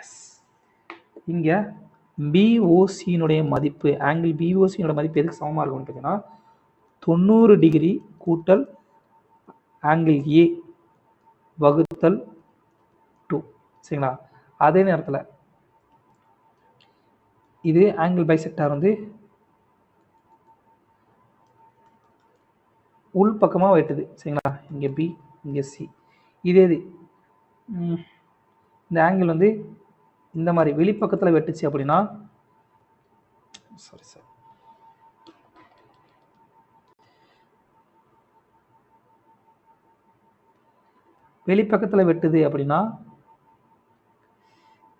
எஸ், இங்கே பிஓசியினுடைய மதிப்பு, ஆங்கிள் பிஓசியினோட மதிப்பு எதுக்கு சமமாக இருக்கும்னு பார்த்தீங்கன்னா 90 டிகிரி கூட்டல் ஆங்கிள் ஏ வகுத்தல் 2 சரிங்களா. அதே நேரத்தில் இது ஆங்கிள் பைசெக்டார் வந்து உள் பக்கமாக வெட்டுது சரிங்களா. இங்கே பி இங்கே சி. இதே இது இந்த ஆங்கிள் வந்து இந்த மாதிரி வெளிப்பக்கத்தில் வெட்டுச்சு அப்படின்னா சாரி சார் வெளிப்பக்கத்தில் வெட்டுது அப்படின்னா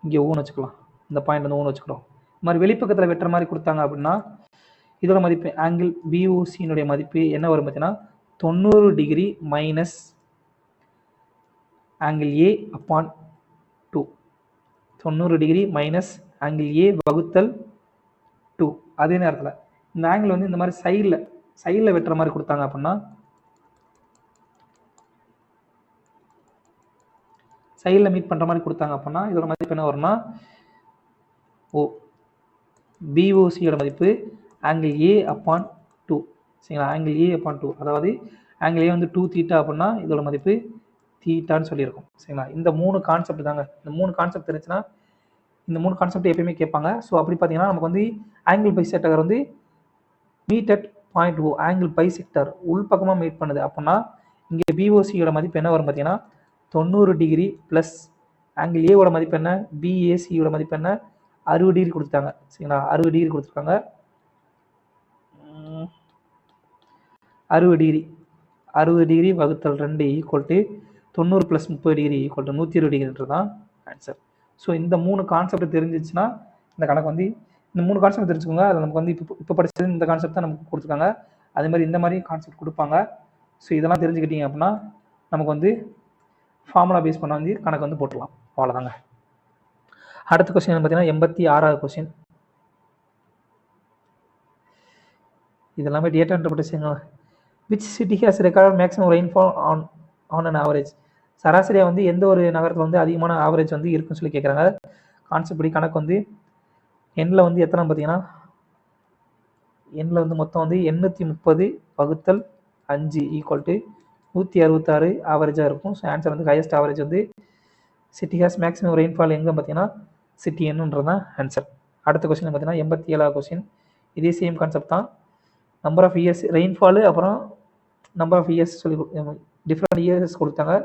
இங்கே ஊன்னு வச்சுக்கலாம், இந்த பாயிண்ட் வந்து ஊன்னு வச்சுக்கிறோம். இந்த மாதிரி வெளிப்பக்கத்தில் வெட்டுற மாதிரி கொடுத்தாங்க அப்படின்னா இதோட மதிப்பு ஆங்கிள் பிஓசியினுடைய மதிப்பு என்ன வரும் பார்த்தீங்கன்னா 90 டிகிரி மைனஸ் ஆங்கிள் ஏ அப்பான் 2. 90 டிகிரி மைனஸ் ஆங்கிள் ஏ வகுத்தல் 2. அதே நேரத்தில் இந்த ஆங்கிள் வந்து இந்த மாதிரி சைடில் வெட்டுற மாதிரி கொடுத்தாங்க அப்படின்னா சைடில் மீட் பண்ணுற மாதிரி கொடுத்தாங்க அப்படின்னா இதோட மதிப்பு என்ன வரும்னா பிஓசியோட மதிப்பு ஆங்கிள் ஏ அப்பான் 2. சரிங்களா, ஆங்கிள் ஏ அப்பான் 2, அதாவது ஆங்கிள் ஏ வந்து 2 தீட்டா அப்படின்னா இதோட மதிப்பு தீட்டான்னு சொல்லியிருக்கும். சரிங்களா, இந்த 3 கான்செப்ட் தாங்க. இந்த 3 கான்செப்ட் தெரிஞ்சுன்னா இந்த 3 கான்செப்ட் எப்பயுமே கேட்பாங்க. ஸோ அப்படி பார்த்தீங்கன்னா நமக்கு வந்து ஆங்கிள் பைசெக்டர் வந்து meet at point O, angle bisector உள்பக்கமாக மீட் பண்ணுது அப்படின்னா இங்கே பிஓசியோட மதிப்பு என்ன வரும் பார்த்தீங்கன்னா 90 டிகிரி ப்ளஸ் ஆங்கிள் ஏவோட மதிப்பு என்ன, பிஏசியோட மதிப்பு என்ன, 60 டிகிரி கொடுத்துட்டாங்க. சரிங்களா, 60 டிகிரி கொடுத்துருக்காங்க. 60 டிகிரி வகுத்தல் 2 equal to 90 plus 30 degree equal to 120 டிகிரின்றது தான் ஆன்சர். ஸோ இந்த 3 கான்செப்ட் தெரிஞ்சிச்சுன்னா இந்த கணக்கு வந்து இந்த 3 கான்செப்ட் தெரிஞ்சுக்கோங்க. அது நமக்கு வந்து இப்போ படிச்சது இந்த கான்செப்ட் தான் நமக்கு கொடுத்துருக்காங்க. அதே மாதிரி இந்த மாதிரி கான்செப்ட் கொடுப்பாங்க. ஸோ இதெல்லாம் தெரிஞ்சுக்கிட்டீங்க அப்படின்னா நமக்கு வந்து ஃபார்முலா பேஸ் பண்ண வந்து கணக்கு வந்து போட்டுடலாம். அவ்வளோதாங்க. அடுத்த கொஸ்டின் பார்த்தீங்கன்னா 86வது கொஸ்டின். இதெல்லாமே data interpretation. Which city has record maximum rainfall on an average? சராசரியாக வந்து எந்த ஒரு நகரத்தில் வந்து அதிகமான ஆவரேஜ் வந்து இருக்குன்னு சொல்லி கேட்குறாங்க. கான்செப்ட் படி கணக்கு வந்து எண்ணில் வந்து எத்தனை பார்த்தீங்கன்னா எண்ணில் வந்து மொத்தம் வந்து 830 வகுத்தல் 5 ஈக்குவல் டு 166 ஆவரேஜாக இருக்கும். ஸோ ஆன்சர் வந்து ஹையஸ்ட் ஆவரேஜ் வந்து சிட்டி ஹேஸ் மேக்ஸிமம் ரெயின்ஃபால் எங்கே பார்த்தீங்கன்னா சிட்டி என்னன்றது தான் ஆன்சர். அடுத்த கொஸ்டின் பார்த்தீங்கன்னா 87வது கொஸ்டின். இதே சேம் கான்செப்ட் தான். நம்பர் ஆஃப் இயர்ஸ் ரெயின்ஃபாலு, அப்புறம் நம்பர் ஆஃப் இயர்ஸ் சொல்லி டிஃப்ரெண்ட் இயர்ஸ் கொடுத்தாங்க.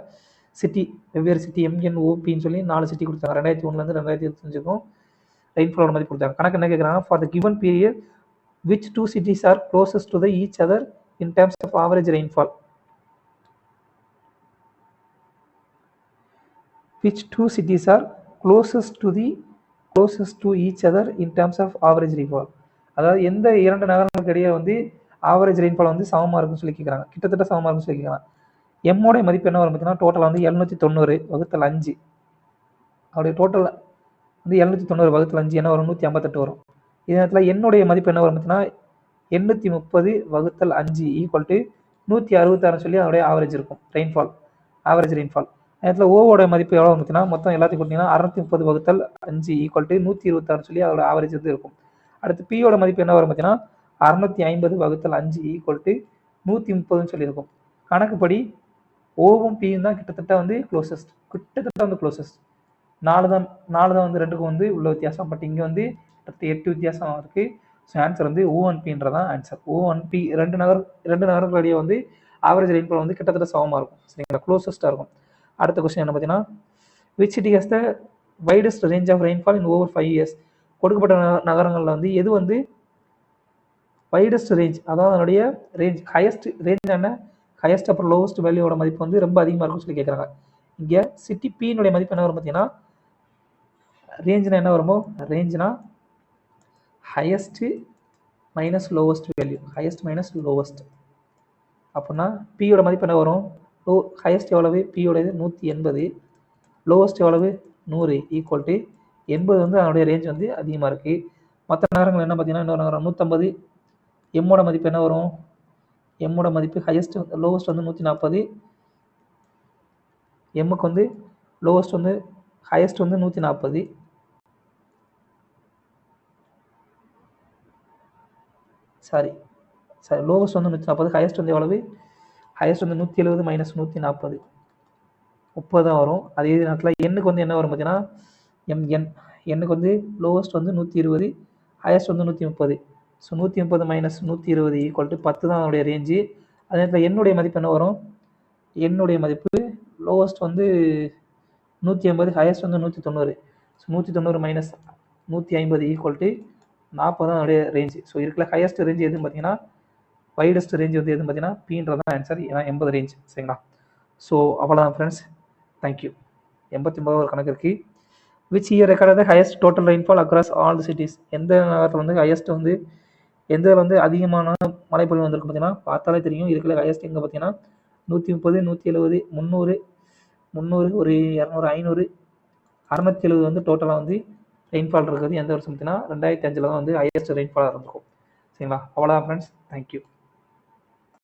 சிட்டி வெவ்வேறு சிட்டி எம்என்ஓபின்னு சொல்லி 4 சிட்டி கொடுத்தாங்க. 2001 2025க்கும் ரெயின்ஃபாலோட மதிப்பு கொடுத்தாங்க. கணக்கு என்ன கேட்குறாங்க, for the given period which 2 cities are closest to the each other in terms of average rainfall? which 2 cities are closest to each other in terms of average rainfall? அதாவது எந்த 2 நகரங்களுக்கு இடையே வந்து ஆவரேஜ் ரெயின்ஃபால் வந்து சமமாக இருக்குன்னு சொல்லி கேட்குறாங்க. கிட்டத்தட்ட சமமாக இருக்குன்னு சொல்லி கேட்குறாங்க. எம்மோடைய மதிப்பு என்ன வரும் பார்த்தீங்கன்னா டோட்டல் வந்து 790 வகுத்தல் 5. அவருடைய டோட்டல் வந்து 790 வகுத்தல் 5 என்ன வரும் 158 வரும். இதே நேரத்தில் என்னுடைய மதிப்பு என்ன வரும் பார்த்தீங்கன்னா 830 வகுத்தல் 5 ஈக்குவல் டு 166 சொல்லி அதோடைய ஆவரேஜ் இருக்கும் ரெயின்ஃபால், ஆவரேஜ் ரெயின்ஃபால். நேரத்தில் ஓவோட மதிப்பு எவ்வளோ வந்துச்சுன்னா மொத்தம் எல்லாத்தையும் கொடுத்தீங்கன்னா 630 வகுத்தல் 5 ஈக்குவல் டு 126 சொல்லி அதோட ஆவரேஜ் வந்து இருக்கும். அடுத்து பியோட மதிப்பு என்ன வரும் பார்த்தீங்கன்னா 650 வகுத்தல் 5 ஈக்குவல் டு 130 சொல்லியிருக்கும். கணக்குப்படி ஓவும் பியும் தான் கிட்டத்தட்ட வந்து க்ளோசஸ்ட், நாலு தான் வந்து ரெண்டுக்கும் வந்து உள்ள வித்தியாசம். பட் இங்கே வந்து 8 வித்தியாசம் இருக்குது. ஸோ ஆன்சர் வந்து O1Pன்றதான் ஆன்சர். O1P ரெண்டு நகரங்களுடைய வந்து ஆவரேஜ் ரெயின்ஃபால் வந்து கிட்டத்தட்ட சமமாக இருக்கும். சரிங்களா, க்ளோசஸ்ட்டாக இருக்கும். அடுத்த கொஸ்டின் என்ன பார்த்தீங்கன்னா which city has the widest range of rainfall in over 5 years? கொடுக்கப்பட்ட நகரங்களில் வந்து எது வந்து வைடஸ்ட் ரேஞ்ச், அதாவது அதனுடைய ரேஞ்ச் ஹையஸ்ட் ரேஞ்ச் என்ன, ஹையஸ்ட் அப்புறம் லோவஸ்ட் வேல்யூவோட மதிப்பு வந்து ரொம்ப அதிகமாக இருக்கும்னு சொல்லி கேட்குறாங்க. இங்கே சிட்டி பியினுடைய மதிப்பு என்ன வரும் பார்த்தீங்கன்னா ரேஞ்சுனா என்ன வருமோ, ரேஞ்சுனா highest minus lowest value, highest minus lowest. அப்படின்னா பியோட மதிப்பு என்ன வரும், ஹையஸ்ட் எவ்வளவு பியோடது 180, லோவஸ்ட் எவ்வளவு 100 ஈக்குவல் டு 80 வந்து அதனுடைய ரேஞ்ச் வந்து அதிகமாக இருக்குது. மற்ற நகரங்கள் என்ன பார்த்தீங்கன்னா இன்னொரு நகரம் 150. எம்மோட மதிப்பு என்ன வரும், எம்மோட மதிப்பு ஹையஸ்ட் லோவஸ்ட் வந்து 140, எம்முக்கு வந்து லோவஸ்ட் வந்து ஹையஸ்ட் வந்து 140, சாரி லோவஸ்ட் வந்து 140, ஹையஸ்ட் வந்து எவ்வளவு, ஹையஸ்ட் வந்து 170 மைனஸ் 140 30 தான் வரும். அதே நேரத்தில் எண்ணுக்கு வந்து என்ன வரும் பார்த்தீங்கன்னா எண்ணுக்கு வந்து லோவஸ்ட் வந்து 120, ஹையஸ்ட் வந்து 130. ஸோ 130 மைனஸ் 120 ஈக்குவல் டு 10 தான் அதனுடைய ரேஞ்சு. அதே நேரத்தில் என்னுடைய மதிப்பு என்ன வரும், என்னுடைய மதிப்பு லோவஸ்ட் வந்து 180 ஹையஸ்ட் வந்து 190. ஸோ 190 மைனஸ் 150 ஈக்குவல் டு 40 தான் அதோடைய ரேஞ்சு. ஸோ இருக்கிற ஹையஸ்ட் ரேஞ்ச் எதுன்னு பார்த்தீங்கன்னா வைடஸ்ட் ரேஞ்ச் வந்து எதுன்னு பார்த்தீங்கன்னா பீன்றது தான் ஆன்சர். ஏன்னா 80 ரேஞ்ச். சரிங்களா? ஸோ அவ்வளோதான் ஃப்ரெண்ட்ஸ். தேங்க்யூ. 89 ஒரு கணக்கு இருக்குது. Which year record highest total rainfall across all the cities? எந்த நகரத்தில் வந்து ஹையஸ்ட் வந்து எந்த வந்து அதிகமான மழைப்பொழிவு வந்திருக்கு பார்த்தீங்கன்னா பார்த்தாலே தெரியும். இருக்கிற ஹையஸ்ட் எங்கே பார்த்தீங்கன்னா 130, 170, 300, 300, ஒரு 200, 500, 670 வந்து டோட்டலாக வந்து ரெயின்ஃபால் இருக்கிறது எந்த வருஷம் பார்த்தீங்கன்னா 2005 தான் வந்து ஹையஸ்ட் ரெயின்ஃபாலாக இருந்திருக்கும். சரிங்களா? அவ்வளோதான் ஃப்ரெண்ட்ஸ். தேங்க்யூ.